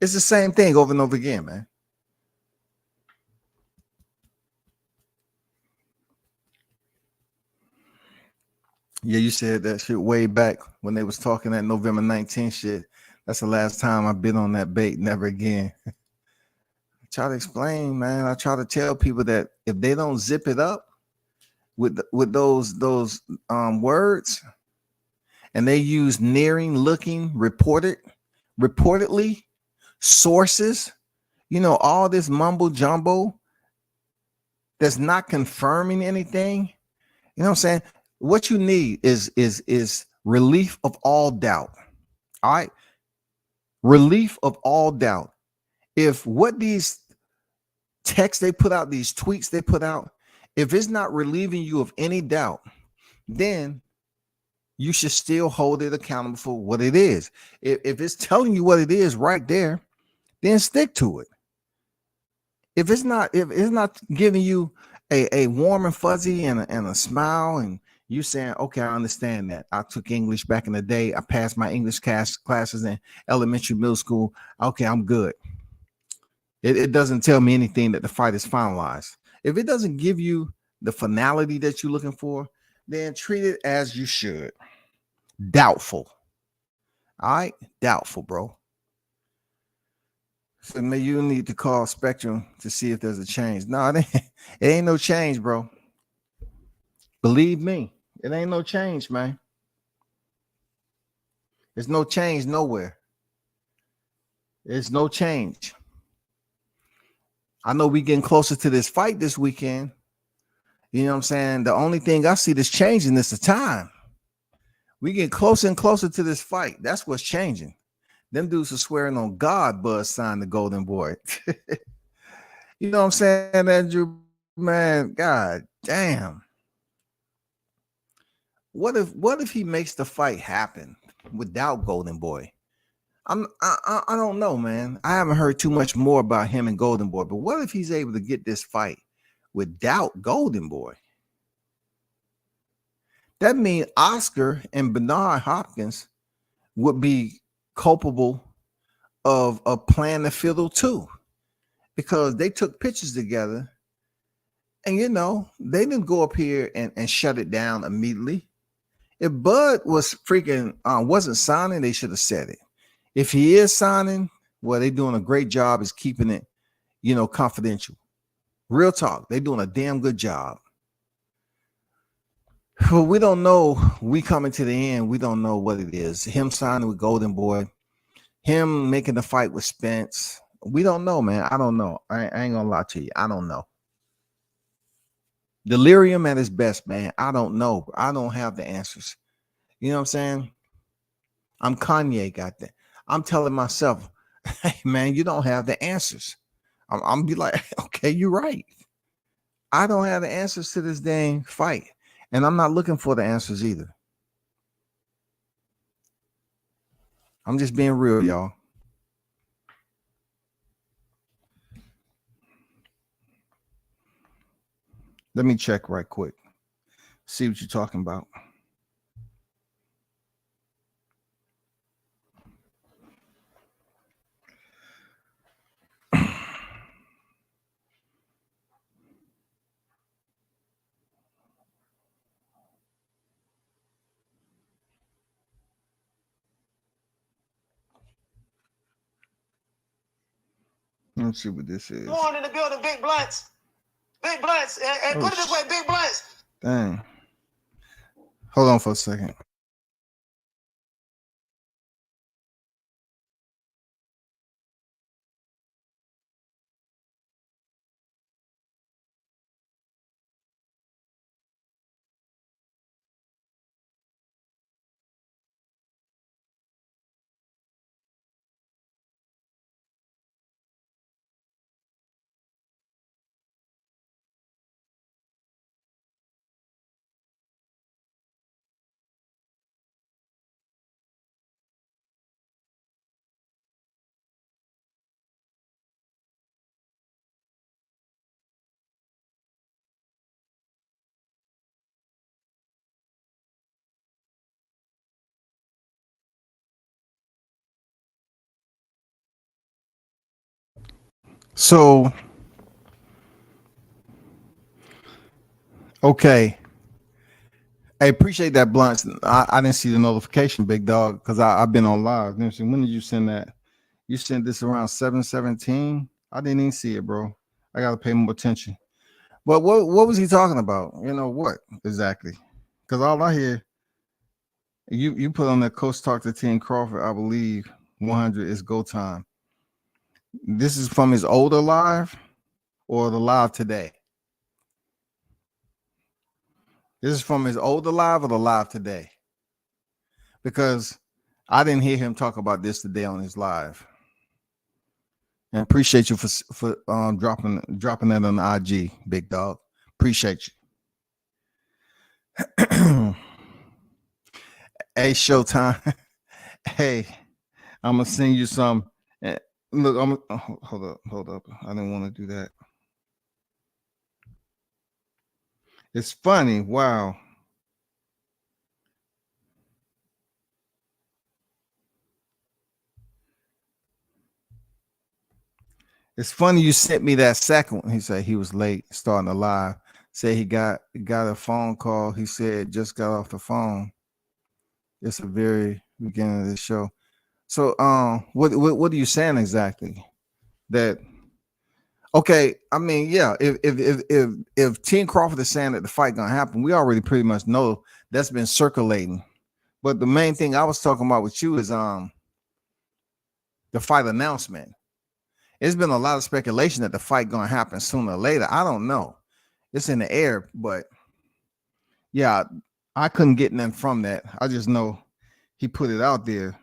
It's the same thing over and over again, man. Yeah, you said that shit way back when they was talking that November 19th shit. That's the last time I've been on that bait. Never again. I try to explain, man. I try to tell people that if they don't zip it up with those words, and they use nearing, looking, reportedly, sources, you know, all this mumbo jumbo that's not confirming anything. You know what I'm saying? What you need is relief of all doubt. All right. Relief of all doubt. If what these texts they put out, these tweets they put out, if it's not relieving you of any doubt, then you should still hold it accountable for what it is. If it's telling you what it is right there, then stick to it. If it's not giving you a warm and fuzzy and a smile, and you saying, okay, I understand that. I took English back in the day. I passed my English classes in elementary, middle school. Okay, I'm good. It doesn't tell me anything that the fight is finalized. If it doesn't give you the finality that you're looking for, then treat it as you should. Doubtful. All right? Doubtful, bro. So maybe you need to call Spectrum to see if there's a change. No, it ain't no change, bro. Believe me, it ain't no change, man. There's no change nowhere. There's no change. I know we getting closer to this fight this weekend. You know what I'm saying? The only thing I see that's changing is the time. We get closer and closer to this fight. That's what's changing. Them dudes are swearing on God Buzz signed the Golden Boy. You know what I'm saying, Andrew? Man, God damn. What if he makes the fight happen without Golden Boy? I don't know, man. I haven't heard too much more about him and Golden Boy, but what if he's able to get this fight without Golden Boy? That means Oscar and Bernard Hopkins would be culpable of playing the fiddle too, because they took pictures together, and they didn't go up here and shut it down immediately. If Bud was freaking wasn't signing, they should have said it. If he is signing, well, they're doing a great job is keeping it, confidential. Real talk, they're doing a damn good job. Well, we don't know. We coming to the end. We don't know what it is. Him signing with Golden Boy, him making the fight with Spence. We don't know, man. I don't know. I ain't gonna lie to you. I don't know. Delirium at his best, man. I don't know. I don't have the answers. You know what I'm saying? I'm Kanye, got that. I'm telling myself, hey, man, you don't have the answers. I'm be like, okay, you're right. I don't have the answers to this dang fight. And I'm not looking for the answers either. I'm just being real, y'all. Let me check right quick. See what you're talking about. Let's see what this is. Born in the building, big blunts. Big blunts. And put it this way, big blunts. Dang. Hold on for a second. So, okay. I appreciate that, Blunt. I didn't see the notification, big dog, because I've been on live. When did you send that? You sent this around 7:17. I didn't even see it, bro. I gotta pay more attention. But what was he talking about? What exactly? Because all I hear, you put on that Coach Talk to Team Crawford, I believe 100 is go time. This is from his older live or the live today? This is from his older live or the live today? Because I didn't hear him talk about this today on his live. And appreciate you for dropping that on the IG, big dog. Appreciate you. Hey, Showtime. Hey, I'm gonna send you some. Look, hold up. I didn't want to do that. It's funny. Wow. It's funny you sent me that second one. He said he was late starting the live. Said he got a phone call. He said just got off the phone. It's the very beginning of the show. So what are you saying exactly? That okay, I mean, yeah, if Team Crawford is saying that the fight gonna happen, we already pretty much know that's been circulating. But the main thing I was talking about with you is the fight announcement. It's been a lot of speculation that the fight gonna happen sooner or later. I don't know. It's in the air, but yeah, I couldn't get nothing from that. I just know he put it out there.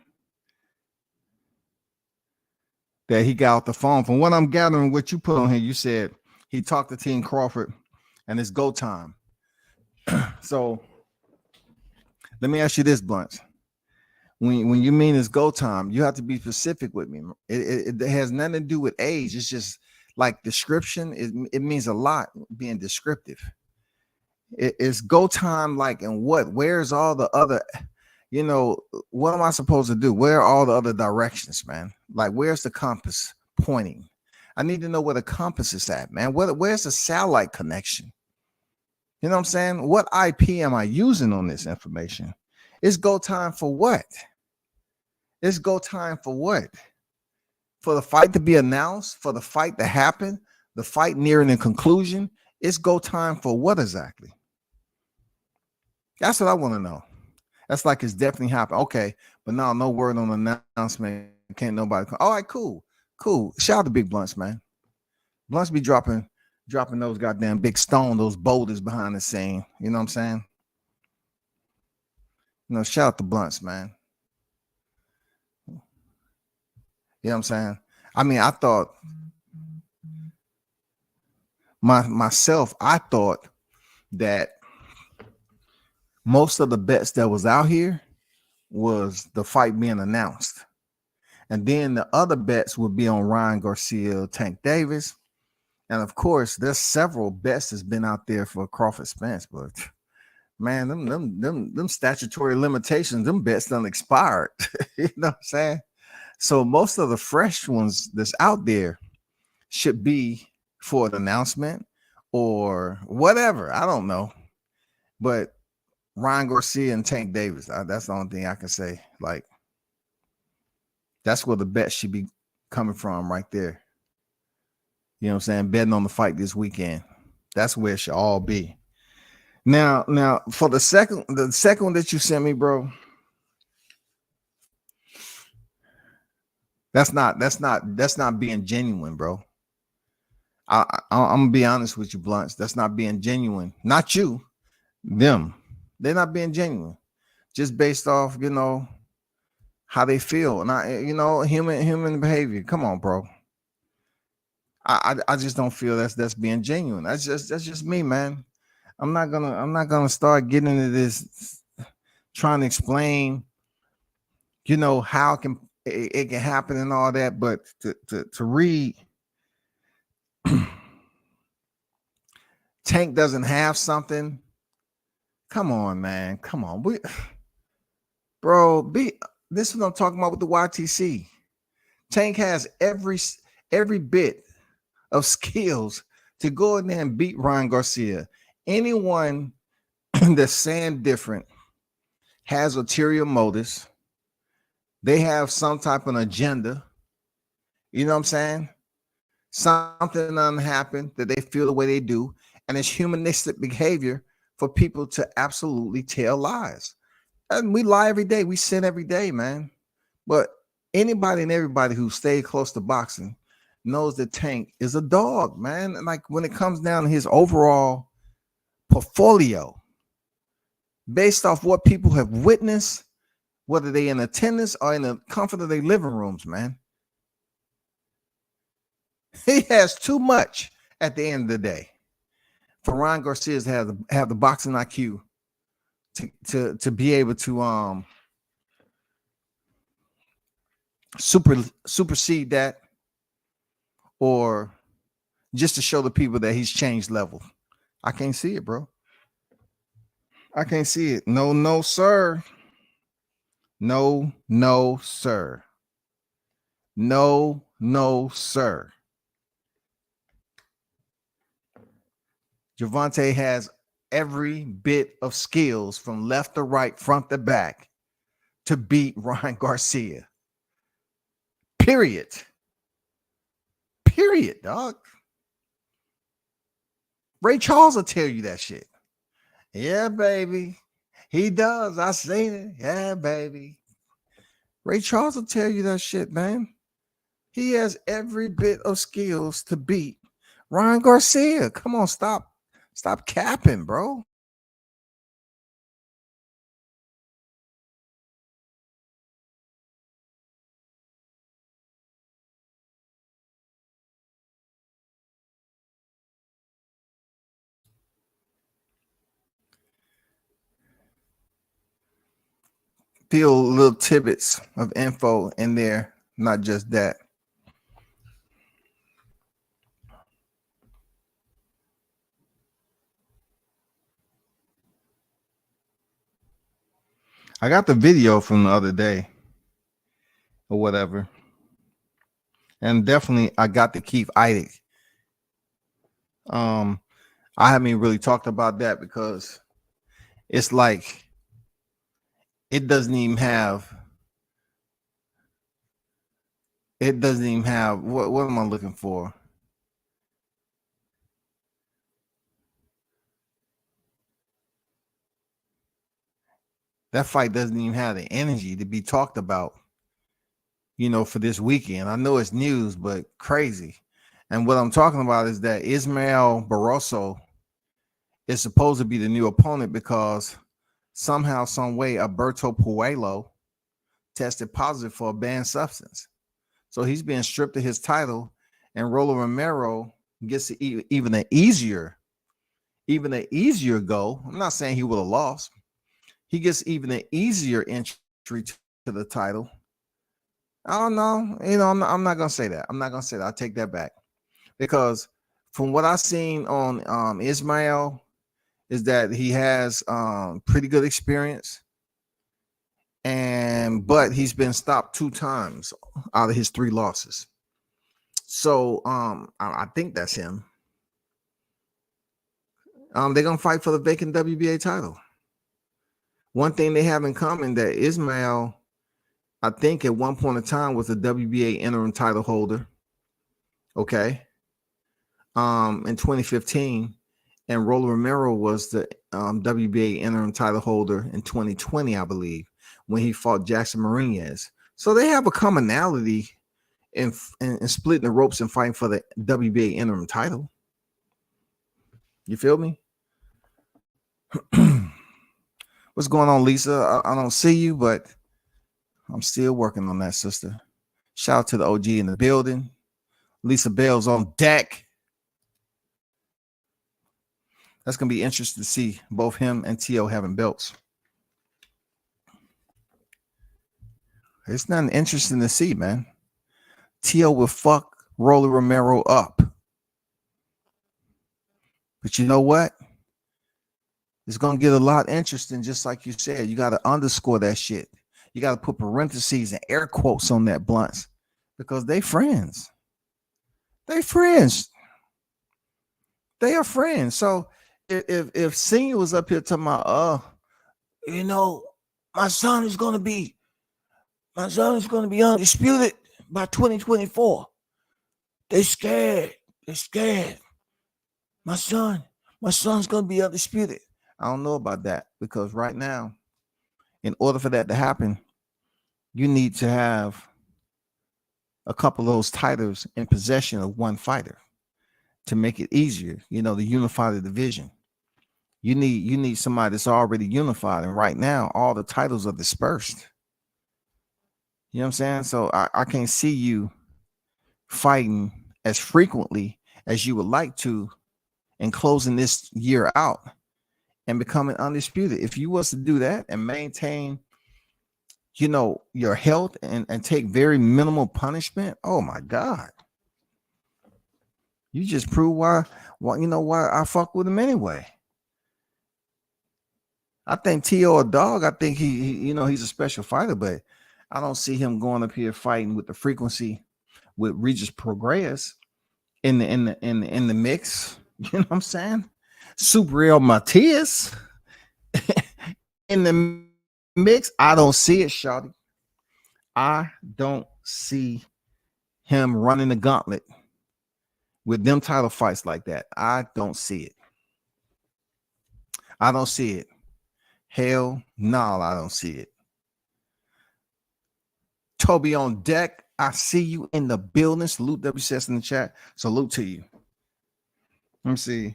that he got off the phone. From what I'm gathering, what you put on here, you said he talked to Team Crawford and it's go time. So let me ask you this, Blunt. When you mean it's go time, you have to be specific with me. It has nothing to do with age. It's just like description. It means a lot being descriptive. It's go time, like, and what? Where's all the other? You know, what am I supposed to do? Where are all the other directions, man? Like, where's the compass pointing? I need to know where the compass is at, man. Where's the satellite connection? You know what I'm saying? What IP am I using on this information? It's go time for what? It's go time for what? For the fight to be announced, for the fight to happen, the fight nearing a conclusion. It's go time for what exactly? That's what I want to know. That's like it's definitely happened. Okay, but now no word on the announcement. Can't nobody come. All right, cool. Shout out to Big Blunts, man. Blunts be dropping those goddamn big those boulders behind the scene. You know what I'm saying? You know, shout out to Blunts, man. You know what I'm saying? I mean, I thought I thought that most of the bets that was out here was the fight being announced. And then the other bets would be on Ryan Garcia, Tank Davis. And of course, there's several bets that's been out there for Crawford Spence, but man, them statutory limitations, them bets done expired. You know what I'm saying? So most of the fresh ones that's out there should be for an announcement or whatever. I don't know. But Ryan Garcia and Tank Davis, that's the only thing I can say. Like, that's where the bet should be coming from right there. You know what I'm saying? Betting on the fight this weekend. That's where it should all be. Now, for the second one that you sent me, bro, that's not being genuine, bro. I'm gonna be honest with you, Blunts. That's not being genuine. Not you, them. They're not being genuine. Just based off, you know, how they feel. And human behavior. Come on, bro. I just don't feel that's being genuine. That's just me, man. I'm not gonna start getting into this trying to explain, you know, how it can happen and all that, but to read Tank doesn't have something. Come on, man. Come on. This is what I'm talking about with the YTC. Tank has every bit of skills to go in there and beat Ryan Garcia. Anyone that's saying different has ulterior motives. They have some type of agenda. You know what I'm saying? Something done happened that they feel the way they do. And it's humanistic behavior for people to absolutely tell lies. And we lie every day. We sin every day, man. But anybody and everybody who stayed close to boxing knows that Tank is a dog, man. And like when it comes down to his overall portfolio, based off what people have witnessed, whether they in attendance or in the comfort of their living rooms, man. He has too much at the end of the day for Ryan Garcia to have the boxing IQ to be able to supersede that, or just to show the people that he's changed level. I can't see it, bro. I can't see it. No, sir. No, sir. No, sir. Javonte has every bit of skills from left to right, front to back to beat Ryan Garcia. Period, dog. Ray Charles will tell you that shit. Yeah, baby. He does. I seen it. Yeah, baby. Ray Charles will tell you that shit, man. He has every bit of skills to beat Ryan Garcia. Come on, stop capping, bro. feel little tidbits of info in there, not just that. I got the video from the other day or whatever. And definitely I got the Keith Idec. I haven't really talked about that because it's like it doesn't even have what am I looking for? That fight doesn't even have the energy to be talked about, for this weekend. I know it's news, but crazy. And what I'm talking about is that Ismael Barroso is supposed to be the new opponent because somehow, some way, Alberto Puello tested positive for a banned substance. So he's being stripped of his title, and Rolando Romero gets even an easier go. I'm not saying he would have lost. He gets even an easier entry to the title. I don't know. I'm not gonna say that. I'll take that back, because from what I've seen on Ismael is that he has pretty good experience, but he's been stopped 2 times out of his 3 losses. So I think that's him. They're gonna fight for the vacant WBA title. One thing they have in common, that Ismael, I think at one point in time, was a WBA interim title holder. Okay. In 2015, and Rolando Romero was the WBA interim title holder in 2020, I believe, when he fought Jackson Marinez. So they have a commonality in splitting the ropes and fighting for the WBA interim title. You feel me? What's going on, Lisa? I don't see you, but I'm still working on that, sister. Shout out to the OG in the building. Lisa Bell's on deck. That's going to be interesting to see both him and T.O. having belts. It's nothing interesting to see, man. T.O. will fuck Rolando Romero up. But you know what? It's going to get a lot interesting, just like you said. You got to underscore that shit. You got to put parentheses and air quotes on that, Blunts, because they friends. They friends. They are friends. So if Senior was up here talking about, my son is going to be undisputed by 2024. They scared. My son's going to be undisputed. I don't know about that, because right now, in order for that to happen, you need to have a couple of those titles in possession of one fighter to make it easier, to unify the division. You need somebody that's already unified, and right now all the titles are dispersed. You know what I'm saying? So I can't see you fighting as frequently as you would like to and closing this year out and becoming undisputed. If you was to do that and maintain, your health and take very minimal punishment, oh my God. You just prove why I fuck with him anyway. I think T.O. a dog. I think he's a special fighter, but I don't see him going up here fighting with the frequency with Regis Prograis in the mix. You know what I'm saying? Super Real Matias in the mix. I don't see it, shawty. I don't see him running the gauntlet with them title fights like that. I don't see it. Hell no, I don't see it. Toby on deck. I see you in the building. Salute WCS in the chat. Salute to you. Let me see.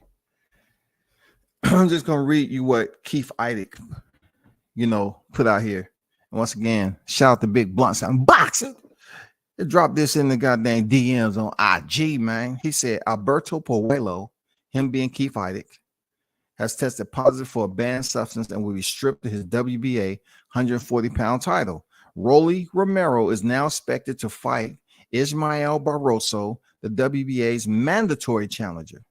I'm just gonna read you what Keith Idec, put out here. And once again, shout out to Big Blunts on boxing. They dropped this in the goddamn DMs on IG, man. He said Alberto Puello, him being Keith Idec, has tested positive for a banned substance and will be stripped of his WBA 140-pound title. Rolly Romero is now expected to fight Ismael Barroso, the WBA's mandatory challenger,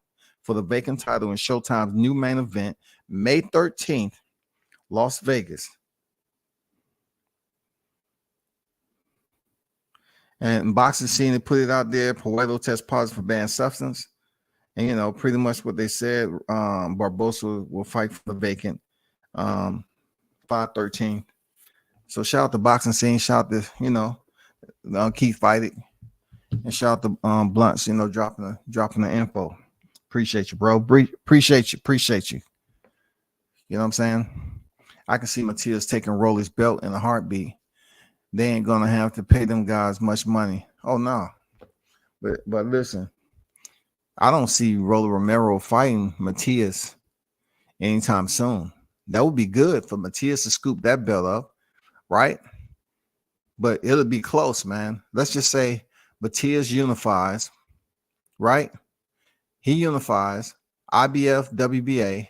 for the vacant title in Showtime's new main event, May 13th, Las Vegas. And boxing scene, they put it out there. Puello test positive for banned substance. And, you know, pretty much what they said, Barbosa will fight for the vacant 5/13. So shout out to boxing scene. Shout out to, you know, Keith fighting. And shout out to Blunts, you know, dropping the info. Appreciate you, bro. Appreciate you. You know what I'm saying? I can see Matias taking Rolly's belt in a heartbeat. They ain't gonna have to pay them guys much money. Oh no. But listen, I don't see Rolly Romero fighting Matias anytime soon. That would be good for Matias to scoop that belt up, right? But it'll be close, man. Let's just say Matias unifies, right? He unifies IBF, WBA,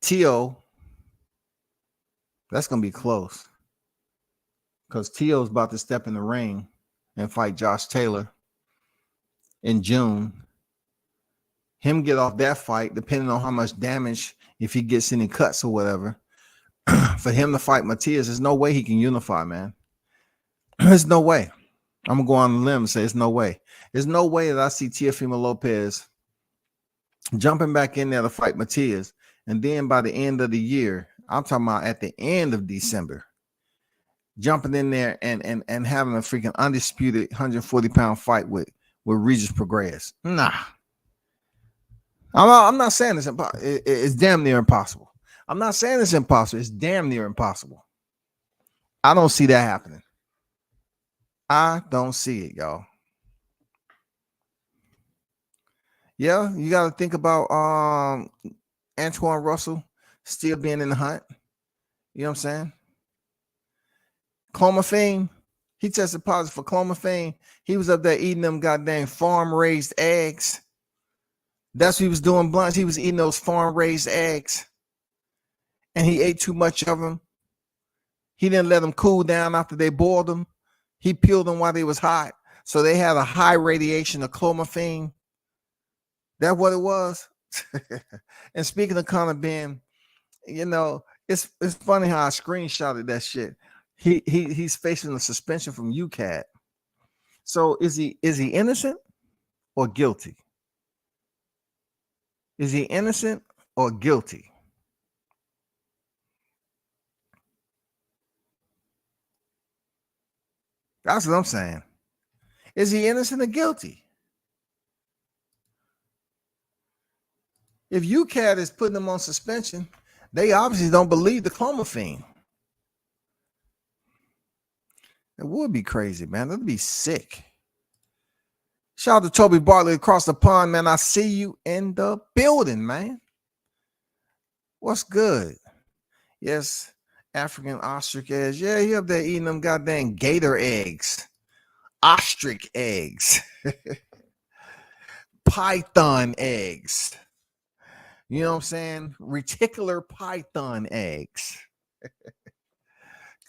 T.O. That's gonna be close because T.O.'s about to step in the ring and fight Josh Taylor in June. Him get off that fight, depending on how much damage, if he gets any cuts or whatever, for him to fight Matias, there's no way he can unify, man. There's no way. I'm gonna go on a limb and say there's no way. There's no way that I see Teofimo Lopez jumping back in there to fight Matias, and then by the end of the year, I'm talking about at the end of December, jumping in there and having a freaking undisputed 140-pound fight with Regis Prograis. Nah. I'm not saying it's impossible. It's damn near impossible. I'm not saying it's impossible. It's damn near impossible. I don't see that happening. I don't see it, y'all. Yeah, you got to think about Antoine Russell still being in the hunt. You know what I'm saying? Clomiphene, he tested positive for clomiphene. He was up there eating them goddamn farm-raised eggs. That's what he was doing, Blunts. He was eating those farm-raised eggs. And he ate too much of them. He didn't let them cool down after they boiled them. He peeled them while they was hot. So they had a high radiation of clomiphene. That's what it was. And speaking of Conor Ben, you know, it's funny how I screenshotted that shit. He's facing a suspension from UCAD. So is he innocent or guilty? Is he innocent or guilty? That's what I'm saying. Is he innocent or guilty? If UCAD is putting him on suspension, they obviously don't believe the clomiphene. It would be crazy, man. That'd be sick. Shout out to Toby Bartley across the pond, man. I see you in the building, man. What's good? Yes, African ostrich eggs. Yeah, he up there eating them goddamn gator eggs. Ostrich eggs. Python eggs. You know what I'm saying? Reticular python eggs.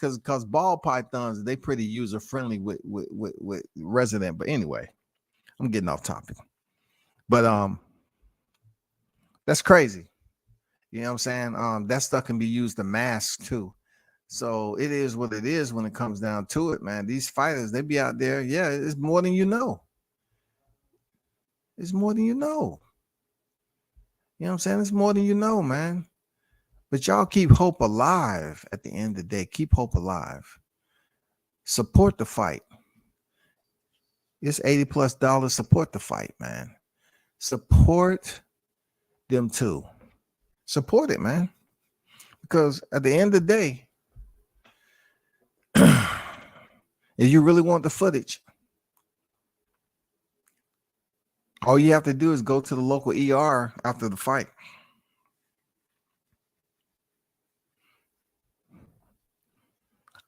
Because ball pythons, they pretty user friendly with resident. But anyway, I'm getting off topic. But that's crazy. You know what I'm saying? That stuff can be used to mask too. So it is what it is when it comes down to it, man. These fighters, they be out there. Yeah, it's more than you know. It's more than you know. You know what I'm saying? It's more than you know, man. But y'all keep hope alive at the end of the day. Keep hope alive. Support the fight. It's $80+ support the fight, man. Support them too. Support it, man. Because at the end of the day, if you really want the footage, all you have to do is go to the local ER after the fight.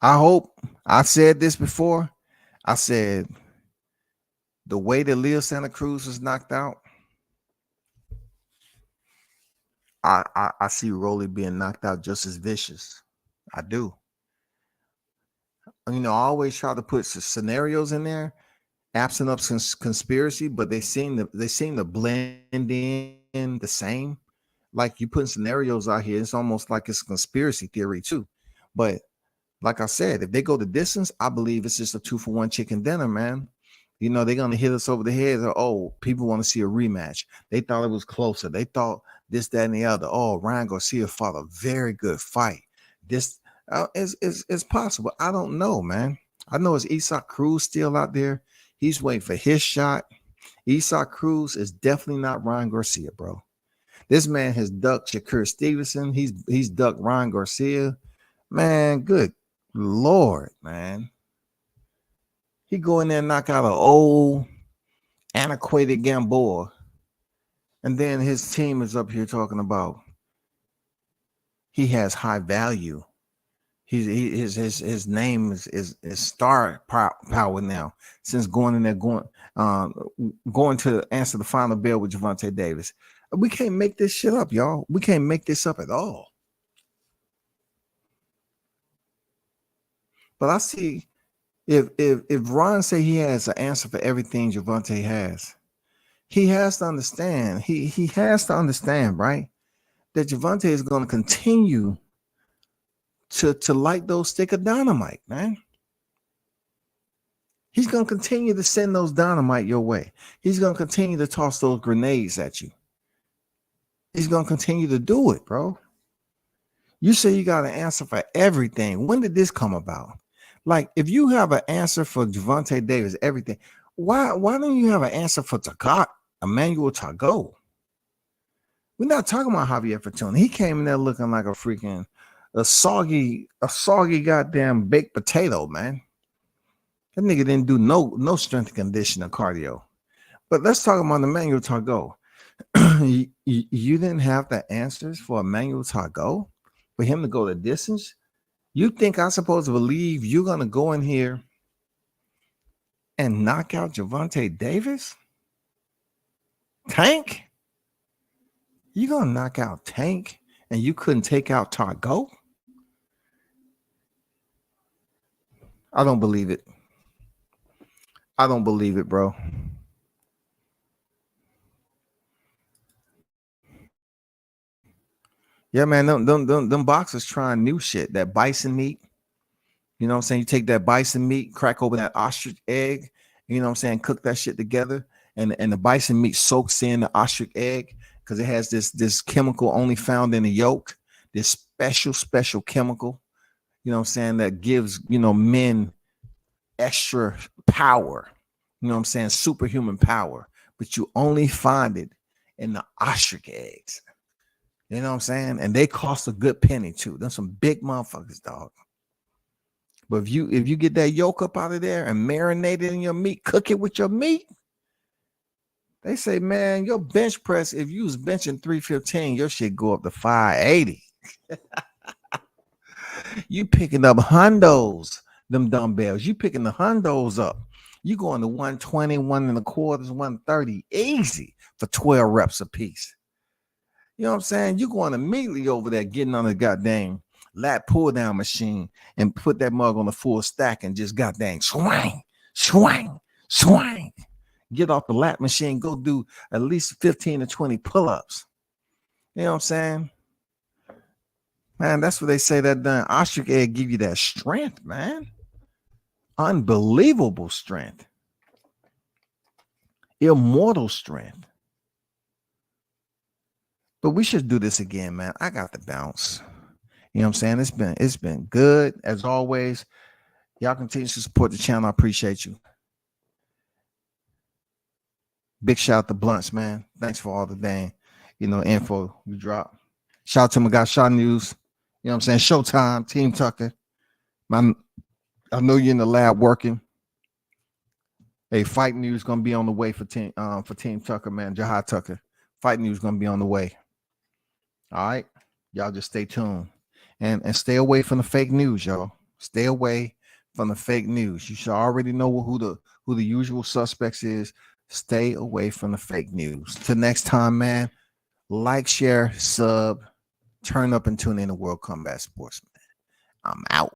I hope, I said this before. I said the way that Leo Santa Cruz was knocked out, I see Rolly being knocked out just as vicious. I do. You know, I always try to put scenarios in there, absent of conspiracy, but they seem to blend in the same. Like you putting scenarios out here, it's almost like it's a conspiracy theory too. But like I said, if they go the distance, I believe it's just a 2-for-1 chicken dinner, man. You know, they're gonna hit us over the head. Oh, people want to see a rematch. They thought it was closer. They thought this, that, and the other. Oh, Ryan Garcia fought a very good fight. This is possible. I don't know, man. I know it's Isak Cruz still out there. He's waiting for his shot. Isak Cruz is definitely not Ryan Garcia, bro. This man has ducked Shakur Stevenson. He's ducked Ryan Garcia. Man, good Lord, man. He go in there and knock out an old, antiquated Gamboa. And then his team is up here talking about he has high value. His name is star power now since going in there going to answer the final bell with Javonte Davis. We can't make this shit up, y'all. We can't make this up at all. But I see if Ron say he has an answer for everything Javonte has, he has to understand. He has to understand, right? That Javonte is going to continue to light those stick of dynamite, man. He's going to continue to send those dynamite your way. He's going to continue to toss those grenades at you. He's going to continue to do it, bro. You say you got an answer for everything. When did this come about? Like, if you have an answer for Javonte Davis, everything, why don't you have an answer for Emmanuel Tago? We're not talking about Javier Fortuna. He came in there looking like a soggy goddamn baked potato, man. That nigga didn't do no strength and conditioning cardio. But let's talk about Emmanuel Tago. You didn't have the answers for Emmanuel Tago for him to go the distance. You think I'm supposed to believe you're gonna go in here and knock out Javonte Davis? Tank? You gonna knock out Tank and you couldn't take out Tago? I don't believe it. I don't believe it, bro. Yeah, man, them boxers trying new shit. That bison meat, you know what I'm saying? You take that bison meat, crack open that ostrich egg, you know what I'm saying? Cook that shit together, and the bison meat soaks in the ostrich egg because it has this chemical only found in the yolk, this special chemical, you know what I'm saying, that gives, men extra power, you know what I'm saying, superhuman power, but you only find it in the ostrich eggs. You know what I'm saying? And they cost a good penny too. There's some big motherfuckers, dog. But if you get that yolk up out of there and marinate it in your meat, cook it with your meat. They say, man, your bench press, if you was benching 315, your shit go up to 580. You picking up hundos, them dumbbells. You picking the hundos up. You going to 120, 1.25, 130, easy for 12 reps a piece. You know what I'm saying? You're going immediately over there, getting on the goddamn lat pull down machine and put that mug on the full stack and just goddamn swing. Get off the lat machine, go do at least 15 to 20 pull-ups. You know what I'm saying? Man, that's what they say that done. Ostrich egg give you that strength, man. Unbelievable strength. Immortal strength. But we should do this again, man. I got to bounce. You know what I'm saying? It's been good as always. Y'all continue to support the channel. I appreciate you. Big shout out to Blunts, man. Thanks for all the dang, info you drop. Shout out to my guy Shot News. You know what I'm saying? Showtime, Team Tucker. Man, I know you're in the lab working. Hey, Fight News gonna be on the way for Team Tucker, man. Jahai Tucker. Fight News gonna be on the way. All right, y'all just stay tuned and stay away from the fake news, y'all. Stay away from the fake news. You should already know who the usual suspects is. Stay away from the fake news. Till next time, man. Like, share, sub, turn up, and tune in to World Combat Sportsman. I'm out.